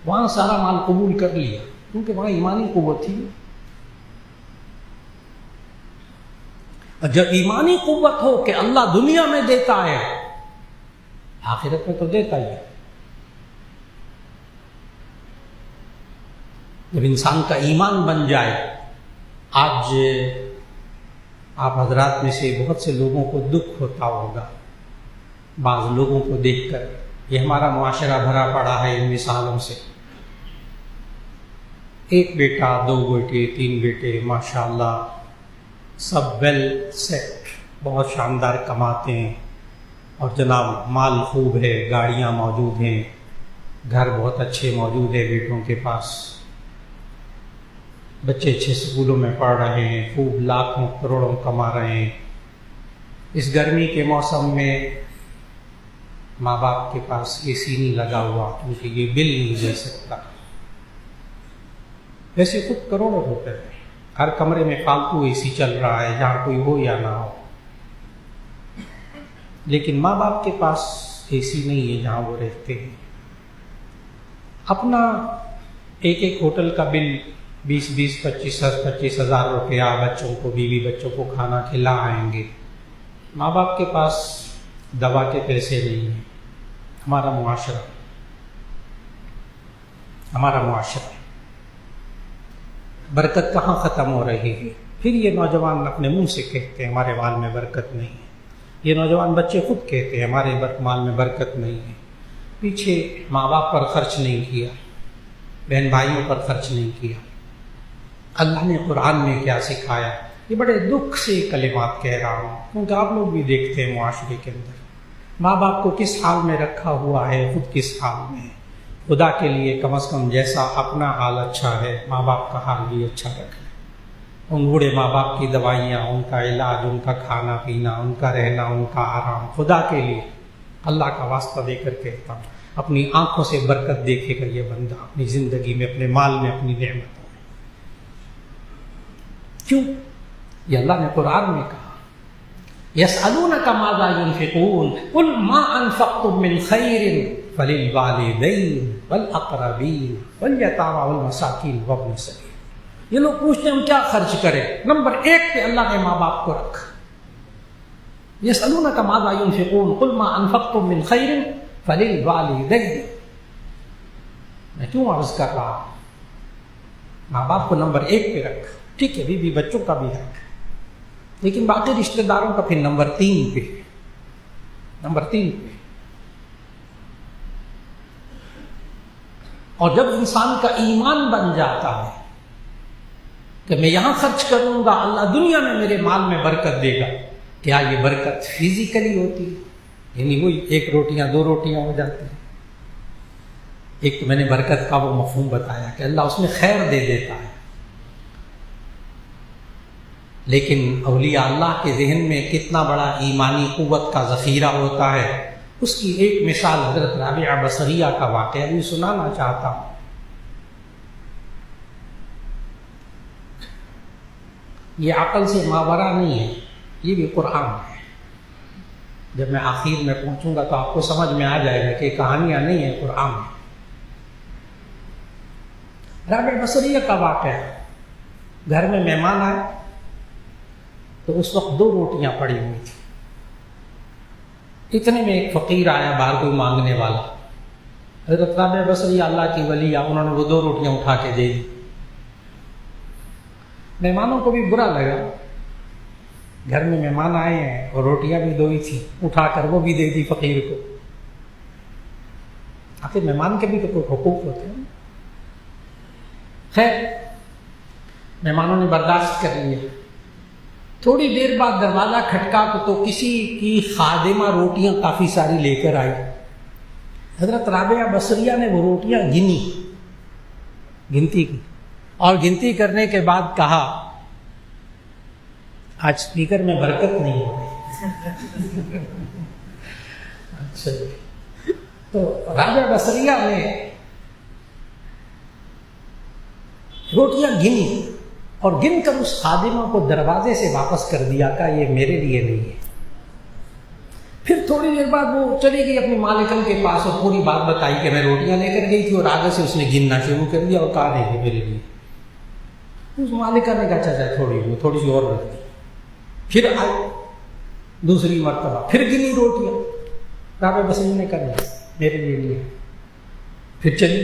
وہاں سارا مال قبول کر لیا کیونکہ وہاں ایمانی قوت تھی۔ اور جب ایمانی قوت ہو کہ اللہ دنیا میں دیتا ہے آخرت میں تو دیتا ہی ہے۔ جب انسان کا ایمان بن جائے، آپ حضرات میں سے بہت سے لوگوں کو دکھ ہوتا ہوگا بعض لوگوں کو دیکھ کر. یہ ہمارا معاشرہ بھرا پڑا ہے ان مثالوں سے. ایک بیٹا، 2 بیٹے، 3 بیٹے، ماشاءاللہ سب ویل سیٹ، بہت شاندار کماتے ہیں، اور جناب مال خوب ہے، گاڑیاں موجود ہیں، گھر بہت اچھے موجود ہیں بیٹوں کے پاس، بچے اچھے اسکولوں میں پڑھ رہے ہیں، خوب لاکھوں کروڑوں کما رہے ہیں. اس گرمی کے موسم میں ماں باپ کے پاس اے سی نہیں لگا ہوا کیونکہ یہ بل نہیں دے سکتا. ویسے خود کروڑوں روپے میں ہر کمرے میں فالتو اے سی چل رہا ہے جہاں کوئی ہو یا نہ ہو، لیکن ماں باپ کے پاس اے سی نہیں ہے جہاں وہ رہتے ہیں. اپنا ایک ہوٹل کا بل 25 ہزار روپیہ بچوں کو، بیوی بچوں کو کھانا کھلا آئیں گے. ماں باپ کے پاس دوا کے پیسے نہیں ہیں. ہمارا معاشرہ برکت کہاں ختم ہو رہی ہے. پھر یہ نوجوان اپنے منہ سے کہتے ہیں ہمارے مال میں برکت نہیں ہے. یہ نوجوان بچے خود کہتے ہیں ہمارے مال میں برکت نہیں ہے. پیچھے ماں باپ پر خرچ نہیں کیا، بہن بھائیوں پر خرچ نہیں کیا. اللہ نے قرآن میں کیا سکھایا؟ یہ بڑے دکھ سے کلمات کہہ رہا ہوں کیونکہ آپ لوگ بھی دیکھتے ہیں معاشرے کے اندر ماں باپ کو کس حال میں رکھا ہوا ہے، خود کس حال میں ہے. خدا کے لیے کم از کم جیسا اپنا حال اچھا ہے ماں باپ کا حال بھی اچھا رکھیں. ان بوڑھے ماں باپ کی دوائیاں، ان کا علاج، ان کا کھانا پینا، ان کا رہنا، ان کا آرام، خدا کے لیے اللہ کا واسطہ دے کر کہتا ہوں اپنی آنکھوں سے برکت دیکھے گا یہ بندہ اپنی زندگی میں، اپنے مال میں، اپنی نعمتوں میں. کیوں؟ یہ اللہ نے قرآن میں کہا يَسْأَلُونَكَ مَاذَا يُنْفِقُونَ قُلْ مَا أَنفَقْتُم مِّن خَيْرٍ فَلِلْوَالِدَيْنِ وَالْأَقْرَبِينَ وَالْيَتَامَىٰ وَالْمَسَاكِينِ وَابْنِ السَّبِيلِ. یہ لوگ پوچھتے ہیں ہم کیا خرچ کریں؟ نمبر 1 پہ اللہ نے ماں باپ کو رکھا. يَسْأَلُونَكَ مَاذَا يُنْفِقُونَ قُلْ مَا أَنفَقْتُم مِّن خَيْرٍ فَلِلْوَالِدَيْنِ. میں کیوں عرض کر رہا ہوں؟ ماں باپ کو نمبر 1 پہ رکھا. ٹھیک ہے بیوی بچوں کا بھی رکھا، لیکن باقی رشتہ داروں کا پھر نمبر 3 پہ. اور جب انسان کا ایمان بن جاتا ہے کہ میں یہاں خرچ کروں گا اللہ دنیا میں میرے مال میں برکت دے گا. کیا یہ برکت فزیکلی ہوتی ہے؟ یعنی وہی 1 روٹیاں 2 روٹیاں ہو جاتی ہیں. ایک تو میں نے برکت کا وہ مفہوم بتایا کہ اللہ اس میں خیر دے دیتا ہے. لیکن اولیاء اللہ کے ذہن میں کتنا بڑا ایمانی قوت کا ذخیرہ ہوتا ہے، اس کی ایک مثال حضرت رابعہ بصریہ کا واقعہ بھی سنانا چاہتا ہوں. یہ عقل سے ماورا نہیں ہے، یہ بھی قرآن ہے. جب میں آخر میں پہنچوں گا تو آپ کو سمجھ میں آ جائے گا کہ کہانیاں نہیں ہیں، قرآن ہے. رابعہ بصریہ کا واقعہ، گھر میں مہمان آئے تو اس وقت 2 روٹیاں پڑی ہوئی تھیں. اتنے میں ایک فقیر آیا باہر کوئی مانگنے والا. حضرت رابعہ بصریہ اللہ کی ولی، انہوں نے وہ 2 روٹیاں اٹھا کے دے دی. مہمانوں کو بھی برا لگا، گھر میں مہمان آئے ہیں اور روٹیاں بھی 2 ہی تھیں، اٹھا کر وہ بھی دے دی فقیر کو. آخر مہمان کے بھی تو کوئی حقوق ہوتے ہیں. خیر مہمانوں نے برداشت کر لیا. تھوڑی دیر بعد دروازہ کھٹکا تو کسی کی خادمہ روٹیاں کافی ساری لے کر آئی. حضرت رابعہ بصریہ نے وہ روٹیاں گنتی کی اور گنتی کرنے کے بعد کہا آج اسپیکر میں برکت نہیں ہو رہی. اچھا تو رابعہ بصریہ نے روٹیاں گنی اور گن کر اس خادمہ کو دروازے سے واپس کر دیا کہ یہ میرے لیے نہیں ہے. پھر تھوڑی دیر بعد وہ چلی گئی اپنی مالکن کے پاس اور پوری بات بتائی کہ میں روٹیاں لے کر گئی تھی اور آگے سے اس نے گننا شروع کر دیا اور کہا نہیں میرے لیے. اس مالکہ نے کہا اچھا تھوڑی سی اور رکھ دی. پھر آئی دوسری مرتبہ پھر گنی روٹیاں. رابعہ بصریہ نے کہا نہیں میرے لیے نہیں. پھر چلی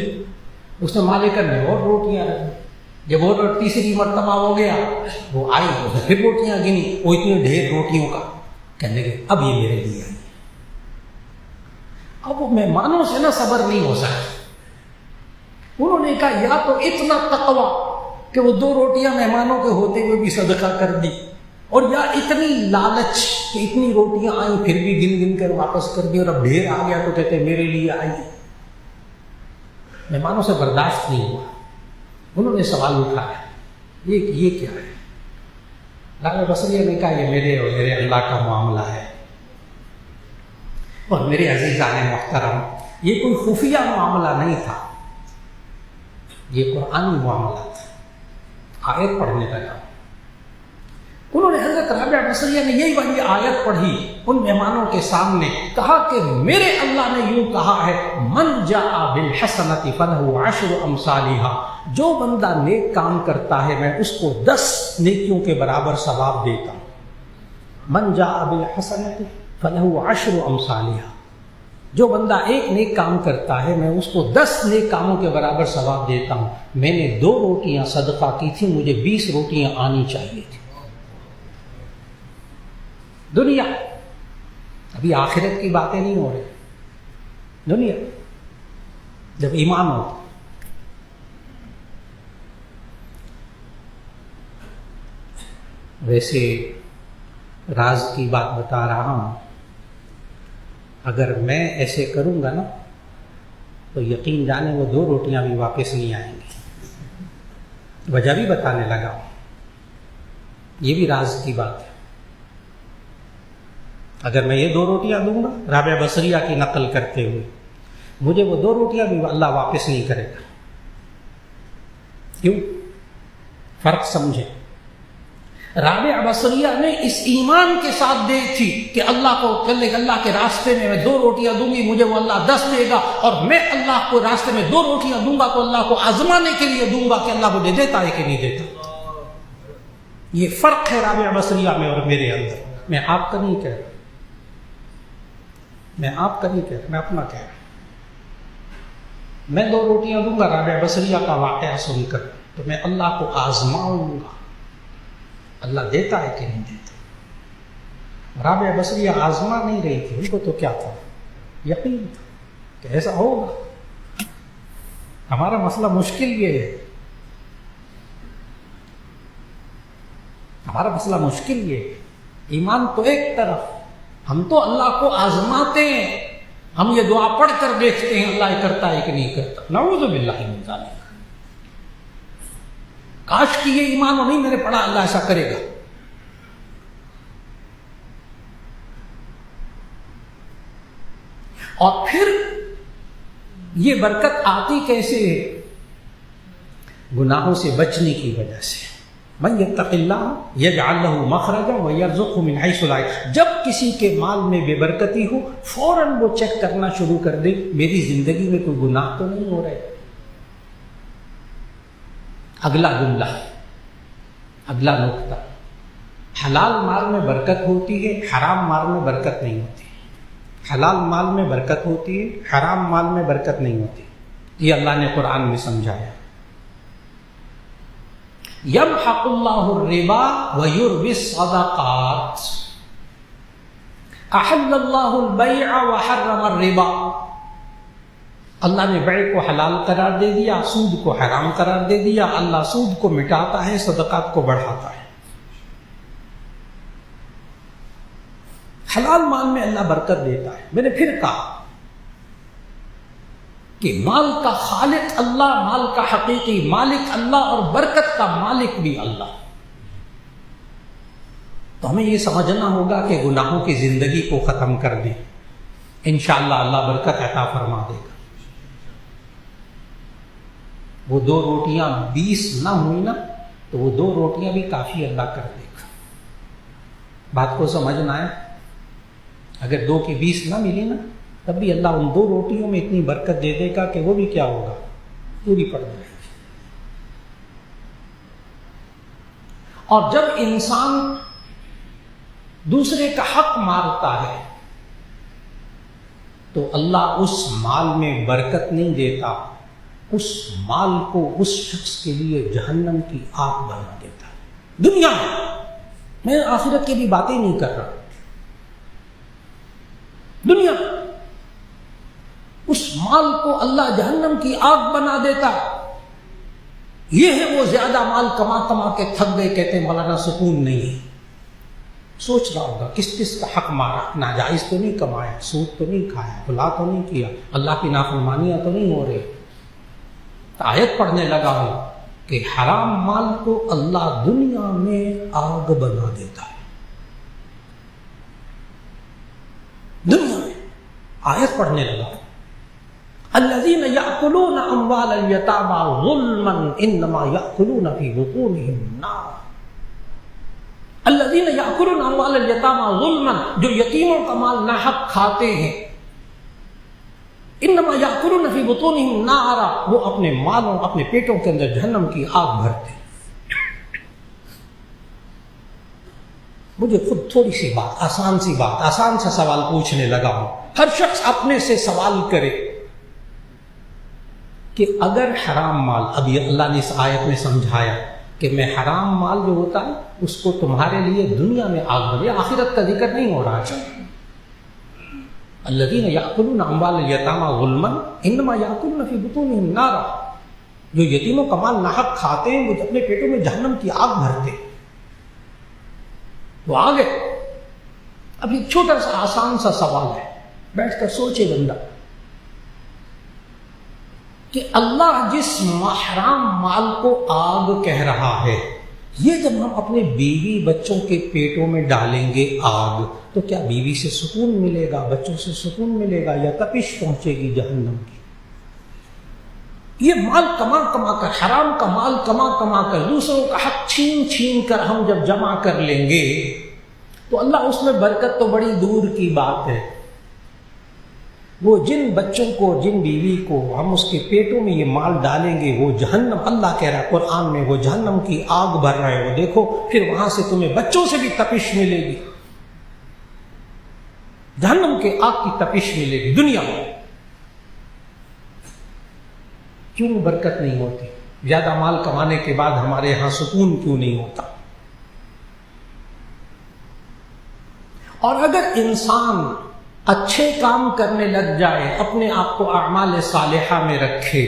اس نے مالکن نے اور روٹیاں رکھ دی. جب وہ تیسری مرتبہ ہو گیا وہ آئی، اس نے پھر روٹیاں گنی، وہ اتنی ڈھیر روٹیوں کا، کہنے لگے اب یہ میرے لیے آئی۔ اب وہ مہمانوں سے نہ صبر نہیں ہو سکا، انہوں نے کہا یا تو اتنا تقویٰ کہ وہ 2 روٹیاں مہمانوں کے ہوتے ہوئے بھی صدقہ کر دی، اور یا اتنی لالچ کہ اتنی روٹیاں آئیں پھر بھی گن گن کر واپس کر دی، اور اب ڈھیر آ گیا تو کہتے میرے لیے آئی۔ مہمانوں سے برداشت نہیں ہوا، انہوں نے سوال اٹھایا یہ کیا ہے؟ رابعہ بصریہ نے کہا یہ میرے اور میرے اللہ کا معاملہ ہے، اور میرے عزیزان محترم یہ کوئی خفیہ معاملہ نہیں تھا، یہ قرآنی معاملہ تھا۔ آیت پڑھنے لگا، انہوں نے حضرت رابعہ بصریہ نے یہی والی آیت پڑھی ان مہمانوں کے سامنے، کہا کہ میرے اللہ نے یوں کہا ہے من جاء بالحسنۃ فلہ عشر امثالها، جو بندہ نیک کام کرتا ہے میں اس کو 10 نیکیوں کے برابر ثواب دیتا ہوں۔ من جاء بالحسنۃ فلہ عشر امثالها، جو بندہ ایک نیک کام کرتا ہے میں اس کو 10 نیک کاموں کے برابر ثواب دیتا ہوں۔ میں نے 2 روٹیاں صدقہ کی تھی، مجھے 20 روٹیاں آنی چاہیے تھی۔ دنیا، ابھی آخرت کی باتیں نہیں ہو رہی، دنیا جب ایمان ہوتا۔ ویسے راز کی بات بتا رہا ہوں، اگر میں ایسے کروں گا نا تو یقین جانے وہ 2 روٹیاں بھی واپس نہیں آئیں گی۔ وجہ بھی بتانے لگا ہوں، یہ بھی راز کی بات ہے۔ اگر میں یہ 2 روٹیاں دوں گا رابعہ بصریہ کی نقل کرتے ہوئے، مجھے وہ 2 روٹیاں بھی اللہ واپس نہیں کرے گا۔ کیوں؟ فرق سمجھے۔ رابعہ بصریہ نے اس ایمان کے ساتھ دی تھی کہ اللہ کے راستے میں 2 روٹیاں دوں گی، مجھے وہ اللہ 10 دے گا، اور میں اللہ کو راستے میں 2 روٹیاں دوں گا تو اللہ کو آزمانے کے لیے دوں گا کہ اللہ مجھے دیتا ہے کہ نہیں دیتا۔ یہ فرق ہے رابعہ بصریہ میں اور میرے اندر۔ میں آپ کا نہیں کہہ رہا، میں آپ کا نہیں کہہ رہا، میں اپنا کہہ رہا۔ میں 2 روٹیاں دوں گا رابعہ بصریہ کا واقعہ سن کر تو میں اللہ کو آزماؤں گا اللہ دیتا ہے کہ نہیں دیتا۔ رابعہ بصریہ آزما نہیں رہی تھی، ان کو تو کیا تھا؟ یقین تھا کہ ایسا ہوگا۔ ہمارا مسئلہ مشکل یہ ہے، ہمارا مسئلہ مشکل یہ ہے، ایمان تو ایک طرف، ہم تو اللہ کو آزماتے ہیں، ہم یہ دعا پڑھ کر دیکھتے ہیں اللہ یہ کرتا ہے کہ نہیں کرتا۔ نعوذ باللہ من ذالک، کاش کہ یہ ایمان ہو، نہیں میں نے پڑھا اللہ ایسا کرے گا۔ اور پھر یہ برکت آتی کیسے ہے؟ گناہوں سے بچنے کی وجہ سے۔ من یتق اللہ یجعل لہ مخرجا ویرزقہ من حیث لا یحتسب۔ جب کسی کے مال میں بے برکتی ہو فوراً وہ چیک کرنا شروع کر دے میری زندگی میں کوئی گناہ تو نہیں ہو رہے۔ اگلا جملہ، اگلا نقطہ، حلال مال میں برکت ہوتی ہے، حرام مال میں برکت نہیں ہوتی۔ حلال مال میں برکت ہوتی ہے، حرام مال میں برکت نہیں ہوتی۔ یہ اللہ نے قرآن میں سمجھایا۔ یمحق اللہ الربا ویربی الصدقات، احل اللہ البیع وحرم الربا۔ اللہ نے بیع کو حلال قرار دے دیا، سود کو حرام قرار دے دیا۔ اللہ سود کو مٹاتا ہے، صدقات کو بڑھاتا ہے۔ حلال مال میں اللہ برکت دیتا ہے۔ میں نے پھر کہا کہ مال کا خالق اللہ، مال کا حقیقی مالک اللہ، اور برکت کا مالک بھی اللہ۔ تو ہمیں یہ سمجھنا ہوگا کہ گناہوں کی زندگی کو ختم کر دیں، انشاءاللہ اللہ برکت عطا فرما دے گا۔ وہ 2 روٹیاں 20 نہ ہوئی نا تو وہ 2 روٹیاں بھی کافی اللہ کر دے گا۔ بات کو سمجھنا ہے، اگر 2 کی 20 نہ ملی نا تب بھی اللہ ان 2 روٹیوں میں اتنی برکت دے دے گا کہ وہ بھی کیا ہوگا، پوری پڑ جائے گی۔ اور جب انسان دوسرے کا حق مارتا ہے تو اللہ اس مال میں برکت نہیں دیتا، اس مال کو اس شخص کے لیے جہنم کی آگ بنا دیتا ہے دنیا میں آخرت کی بھی باتیں نہیں کر رہا، دنیا اس مال کو اللہ جہنم کی آگ بنا دیتا ہے۔ یہ ہے وہ زیادہ مال کما کما کے تھک گئے، کہتے ہیں مولانا سکون نہیں ہے۔ سوچ رہا ہوگا کس کس کا حق مارا، ناجائز تو نہیں کمایا، سود تو نہیں کھایا، بھلا تو نہیں کیا، اللہ کی نافرمانیاں تو نہیں ہو رہی۔ آیت پڑھنے لگا ہوں کہ حرام مال کو اللہ دنیا میں آگ بنا دیتا ہے، دنیا میں۔ آیت پڑھنے لگا ہوں الذین یأکلون اموال الیتامی ظلما انما یأکلون فی بطونہم نارا۔ الذین یأکلون اموال الیتامی ظلما، جو یتیموں کا مال ناحق کھاتے ہیں، انما یأکلون فی بطونہم نارا، وہ اپنے مالوں اپنے پیٹوں کے اندر جہنم کی آگ بھرتے ہیں۔ مجھے خود تھوڑی سی بات، آسان سی بات، آسان سا سوال پوچھنے لگا ہوں۔ ہر شخص اپنے سے سوال کرے کہ اگر حرام مال، ابھی اللہ نے اس آیت میں سمجھایا کہ میں حرام مال جو ہوتا ہے اس کو تمہارے لیے دنیا میں آگ بنے، آخرت کا ذکر نہیں ہو رہا ہے۔ الذین یأکلون اموال الیتامی ظلما انما یأکلون فی بطونہم نارا، جو یتیموں کا مال ناحق کھاتے ہیں وہ اپنے پیٹوں میں جہنم کی آگ بھرتے ہیں۔ وہ آگے اب ایک چھوٹا سا آسان سا سوال ہے، بیٹھ کر سوچے بندہ کہ اللہ جس حرام مال کو آگ کہہ رہا ہے، یہ جب ہم اپنے بیوی بچوں کے پیٹوں میں ڈالیں گے آگ، تو کیا بیوی سے سکون ملے گا، بچوں سے سکون ملے گا، یا تپش پہنچے گی جہنم کی؟ یہ مال کما کما کر، حرام کا مال کما کما کر، دوسروں کا حق چھین چھین کر ہم جب جمع کر لیں گے تو اللہ اس میں برکت تو بڑی دور کی بات ہے۔ وہ جن بچوں کو، جن بیوی کو ہم اس کے پیٹوں میں یہ مال ڈالیں گے، وہ جہنم، اللہ کہہ رہا ہے قرآن میں، وہ جہنم کی آگ بھر رہے ہو، دیکھو پھر وہاں سے تمہیں بچوں سے بھی تپش ملے گی، جہنم کے آگ کی تپش ملے گی دنیا میں۔ کیوں برکت نہیں ہوتی؟ زیادہ مال کمانے کے بعد ہمارے ہاں سکون کیوں نہیں ہوتا؟ اور اگر انسان اچھے کام کرنے لگ جائے، اپنے آپ کو اعمال صالحہ میں رکھے،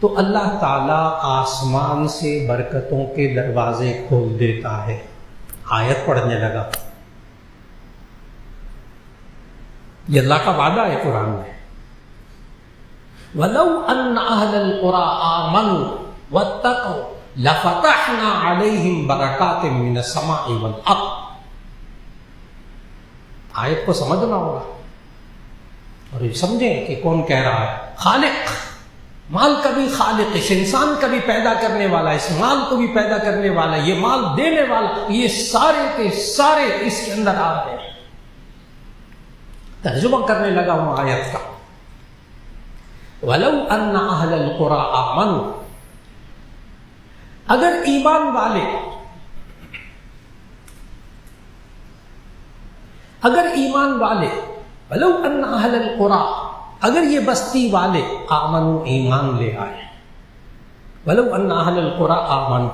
تو اللہ تعالیٰ آسمان سے برکتوں کے دروازے کھول دیتا ہے۔ آیت پڑھنے لگا، یہ اللہ کا وعدہ ہے قرآن میں، وَلَوْ أَنَّ أَهْلَ الْقُرَىٰ آمَنُوا وَاتَّقَوْا لَفَتَحْنَا عَلَيْهِمْ بَرَكَاتٍ مِّنَ السَّمَاءِ وَالْأَرْضِ۔ آیت کو سمجھنا ہوگا اور یہ سمجھیں کہ کون کہہ رہا ہے، خالق، مال کا بھی خالق، اس انسان کا بھی پیدا کرنے والا، اس مال کو بھی پیدا کرنے والا، یہ مال دینے والا، یہ سارے کے سارے اس کے اندر آ رہے ہیں۔ ترجمہ کرنے لگا ہوں آیت کا، وَلَوْ أَنَّ أَهْلَ الْقُرَىٰ آمَنُوا، اگر ایمان والے، اگر ایمان والے، وَلَوْ أَنَّ أَهْلَ الْقُرَىٰ، اگر یہ بستی والے، آمنوا، ایمان لے آئے، وَلَوْ أَنَّ أَهْلَ الْقُرَىٰ آمنوا،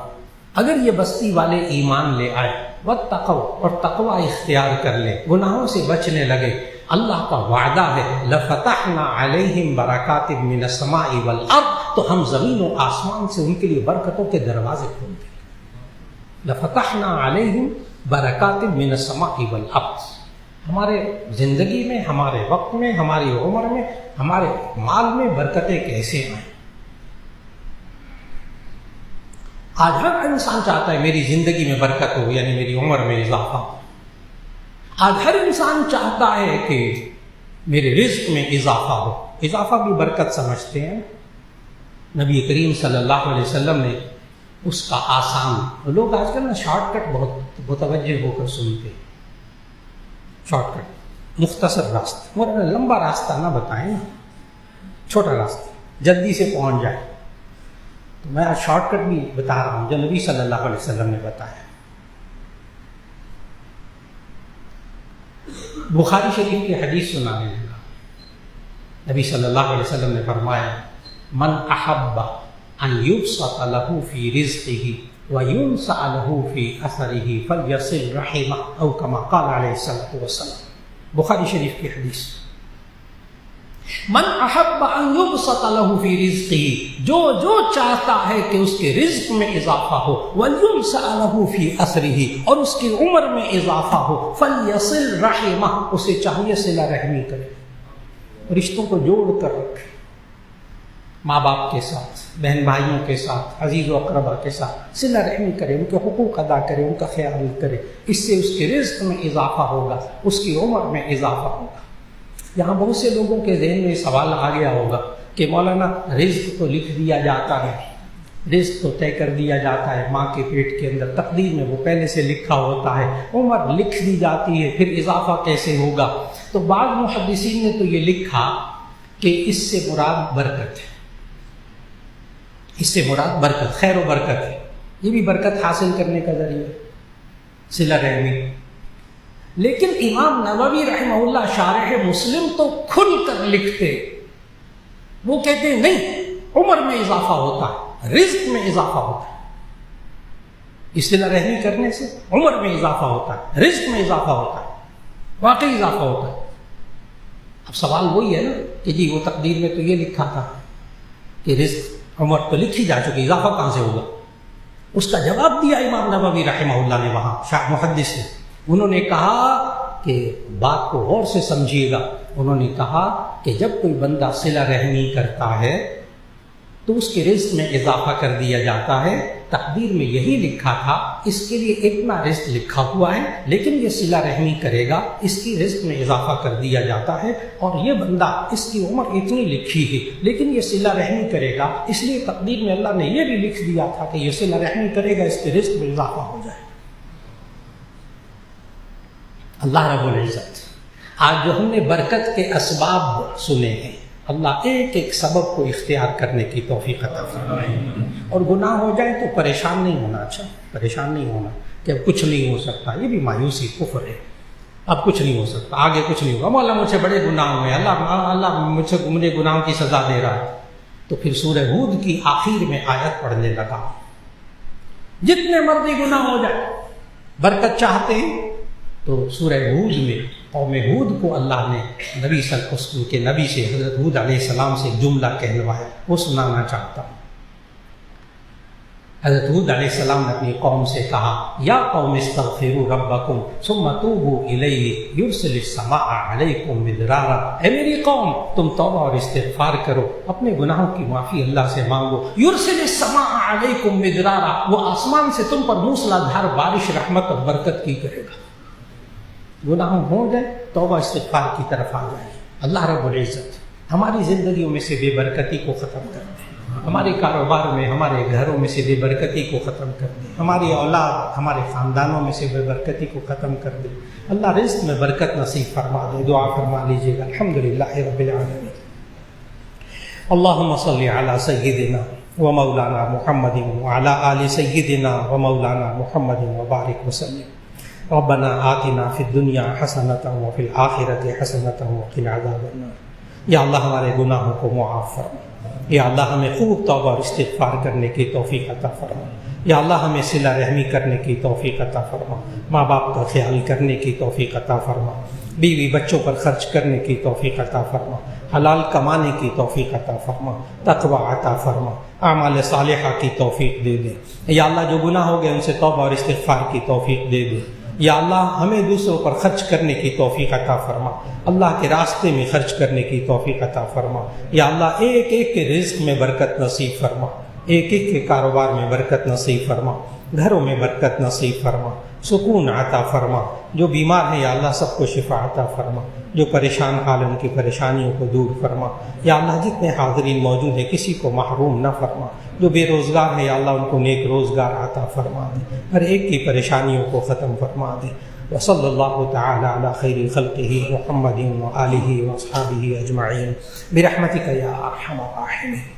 اگر یہ بستی والے ایمان لے آئے، وَاتَّقَوْا، اور تقوی اختیار کر لے، گناہوں سے بچنے لگے، اللہ کا وعدہ ہے لَفَتَحْنَا عَلَيْهِمْ بَرَكَاتٍ مِّنَ السَّمَاءِ وَالْأَرْضِ، تو ہم زمین و آسمان سے ان کے لیے برکتوں کے دروازے کھول دیں گے۔ لَفَتَحْنَا عَلَيْهِمْ بَرَكَاتٍ مِّنَ السَّمَاءِ وَالْأَرْضِ۔ ہمارے زندگی میں، ہمارے وقت میں، ہماری عمر میں، ہمارے مال میں برکتیں کیسے آئیں؟ آج ہر انسان چاہتا ہے میری زندگی میں برکت ہو، یعنی میری عمر میں اضافہ ہو۔ آج ہر انسان چاہتا ہے کہ میرے رزق میں اضافہ ہو۔ اضافہ بھی برکت سمجھتے ہیں۔ نبی کریم صلی اللہ علیہ وسلم نے اس کا آسان، لوگ آج کل نا شارٹ کٹ بہت متوجہ ہو کر سنتے ہیں، شارٹ کٹ، مختصر راستہ، اور لمبا راستہ نہ بتائیں نا، چھوٹا راستہ جلدی سے پہنچ جائے۔ تو میں آج شارٹ کٹ بھی بتا رہا ہوں جو نبی صلی اللہ علیہ وسلم نے بتایا۔ بخاری شریف کی حدیث سنانے لگا۔ نبی صلی اللہ علیہ وسلم نے فرمایا من احب ان یبسط له فی رزقه وینسع له فی اثره فلیصل رحمه او کما قال علیہ الصلوۃ والسلام. بخاری شریف کی حدیث. من احب ان یبسط له فی رزقه، جو چاہتا ہے کہ اس کے رزق میں اضافہ ہو، وینسع له فی اثره، اور اس کی عمر میں اضافہ ہو، فلیصل رحمه، اسے چاہیے صلہ رحمی کرے، رشتوں کو جوڑ کر رکھے، ماں باپ کے ساتھ، بہن بھائیوں کے ساتھ، عزیز و اقربا کے ساتھ صلہ رحمی کرے، ان کے حقوق ادا کرے، ان کا خیال کرے. اس سے اس کے رزق میں اضافہ ہوگا، اس کی عمر میں اضافہ ہوگا. یہاں بہت سے لوگوں کے ذہن میں سوال آ گیا ہوگا کہ مولانا رزق تو لکھ دیا جاتا ہے، رزق تو طے کر دیا جاتا ہے، ماں کے پیٹ کے اندر تقدیر میں وہ پہلے سے لکھا ہوتا ہے، عمر لکھ دی جاتی ہے، پھر اضافہ کیسے ہوگا؟ تو بعض محدثین نے تو یہ لکھا کہ اس سے مراد برکت ہے، اس سے مراد برکت، خیر و برکت ہے، یہ بھی برکت حاصل کرنے کا ذریعہ صلہ رحمی. لیکن امام نووی رحمہ اللہ شارح مسلم تو کھل کر لکھتے، وہ کہتے ہیں نہیں، عمر میں اضافہ ہوتا ہے، رزق میں اضافہ ہوتا ہے، اس صلہ رحمی کرنے سے عمر میں اضافہ ہوتا ہے، رزق میں اضافہ ہوتا ہے، واقعی اضافہ ہوتا ہے. اب سوال وہی ہے نا کہ جی وہ تقدیر میں تو یہ لکھا تھا کہ رزق عمر تو لکھی جا چکی، اضافہ کہاں سے ہوگا؟ اس کا جواب دیا امام نووی رحمہ اللہ نے وہاں شاہ محدث نے. انہوں نے کہا کہ بات کو غور سے سمجھیے گا. انہوں نے کہا کہ جب کوئی بندہ صلہ رحمی کرتا ہے تو اس کے رزق میں اضافہ کر دیا جاتا ہے. تقدیر میں یہی لکھا تھا، اس کے لیے اتنا رزق لکھا ہوا ہے، لیکن یہ صلہ رحمی کرے گا، اس کی رزق میں اضافہ کر دیا جاتا ہے. اور یہ بندہ، اس کی عمر اتنی لکھی ہے لیکن یہ صلہ رحمی کرے گا، اس لیے تقدیر میں اللہ نے یہ بھی لکھ دیا تھا کہ یہ صلہ رحمی کرے گا، اس کے رزق میں اضافہ ہو جائے. اللہ رب العزت آج جو ہم نے برکت کے اسباب سنے ہیں، اللہ ایک ایک سبب کو اختیار کرنے کی توفیق عطا فرمائے. اور گناہ ہو جائے تو پریشان نہیں ہونا. اچھا پریشان نہیں ہونا کہ اب کچھ نہیں ہو سکتا، یہ بھی مایوسی، کفر ہے. اب کچھ نہیں ہو سکتا، آگے کچھ نہیں ہوگا، مولا مجھ سے بڑے گناہ ہوئے، اللہ مجھے گناہوں کی سزا دے رہا ہے. تو پھر سورہ ہود کی آخر میں آیت پڑھنے لگا، جتنے مرضی گناہ ہو جائے برکت چاہتے ہیں تو سورہ ہود میں قوم ہود کو اللہ نے نبی کے نبی سے، حضرت ہود علیہ السلام سے جملہ کہلوایا، وہ سنانا چاہتا ہوں. حضرت ہود علیہ السلام نے اپنی قوم سے کہا، یا قوم استغفروا ربکم ثم توبوا الیہ یرسل السماء علیکم مدرارا. اے میری قوم، تم توبہ اور استغفار کرو، اپنے گناہوں کی معافی اللہ سے مانگو. یرسل السماء علیکم مدرارا، وہ آسمان سے تم پر موسلا دھار بارش رحمت اور برکت کی کرے گا. گناہ ہو جائے، توبہ استغفار کی طرف آ جائے. اللہ رب العزت ہماری زندگیوں میں سے بے برکتی کو ختم کر دے، ہمارے کاروبار میں، ہمارے گھروں میں سے بے برکتی کو ختم کر دے، ہماری اولاد، ہمارے خاندانوں میں سے بے برکتی کو ختم کر دے. اللہ رزق میں برکت نصیب فرما دے. دعا فرما لیجیے گا. الحمدللہ رب العالمین. اللہم صلی علی سیدنا و مولانا محمد وعلی آل سیدنا و مولانا محمد وبارک وسلم. ربنا آتنا فی الدنیا حسنۃ وفی الآخرۃ حسنۃ وقنا عذاب النار. یا اللہ ہمارے گناہوں کو معاف فرما. یا اللہ ہمیں خوب توبہ اور استغفار کرنے کی توفیق عطا فرما. یا اللہ ہمیں صلہ رحمی کرنے کی توفیق عطا فرما. ماں باپ کا خیال کرنے کی توفیق عطا فرما. بیوی بچوں پر خرچ کرنے کی توفیق عطا فرما. حلال کمانے کی توفیق عطا فرما. تقوی عطا فرما. اعمال صالحہ کی توفیق دے دے. یا اللہ جو گناہ ہو گئے ان سے توبہ اور استغفار کی توفیق دے دے. یا اللہ ہمیں دوسروں پر خرچ کرنے کی توفیق عطا فرما. اللہ کے راستے میں خرچ کرنے کی توفیق عطا فرما. یا اللہ ایک ایک کے رزق میں برکت نصیب فرما. ایک ایک کے کاروبار میں برکت نصیب فرما. گھروں میں برکت نصیب فرما. سکون عطا فرما. جو بیمار ہیں یا اللہ سب کو شفا عطا فرما. جو پریشان حال ان کی پریشانیوں کو دور فرما. یا اللہ جتنے حاضرین موجود ہیں کسی کو محروم نہ فرما. جو بے روزگار ہے یا اللہ ان کو نیک روزگار عطا فرما دے. ہر ایک کی پریشانیوں کو ختم فرما دے. وصلی اللہ تعالی علی خیر خلقہ محمد وآلہ واصحابہ اجمعین برحمتک یا ارحم الراحمین.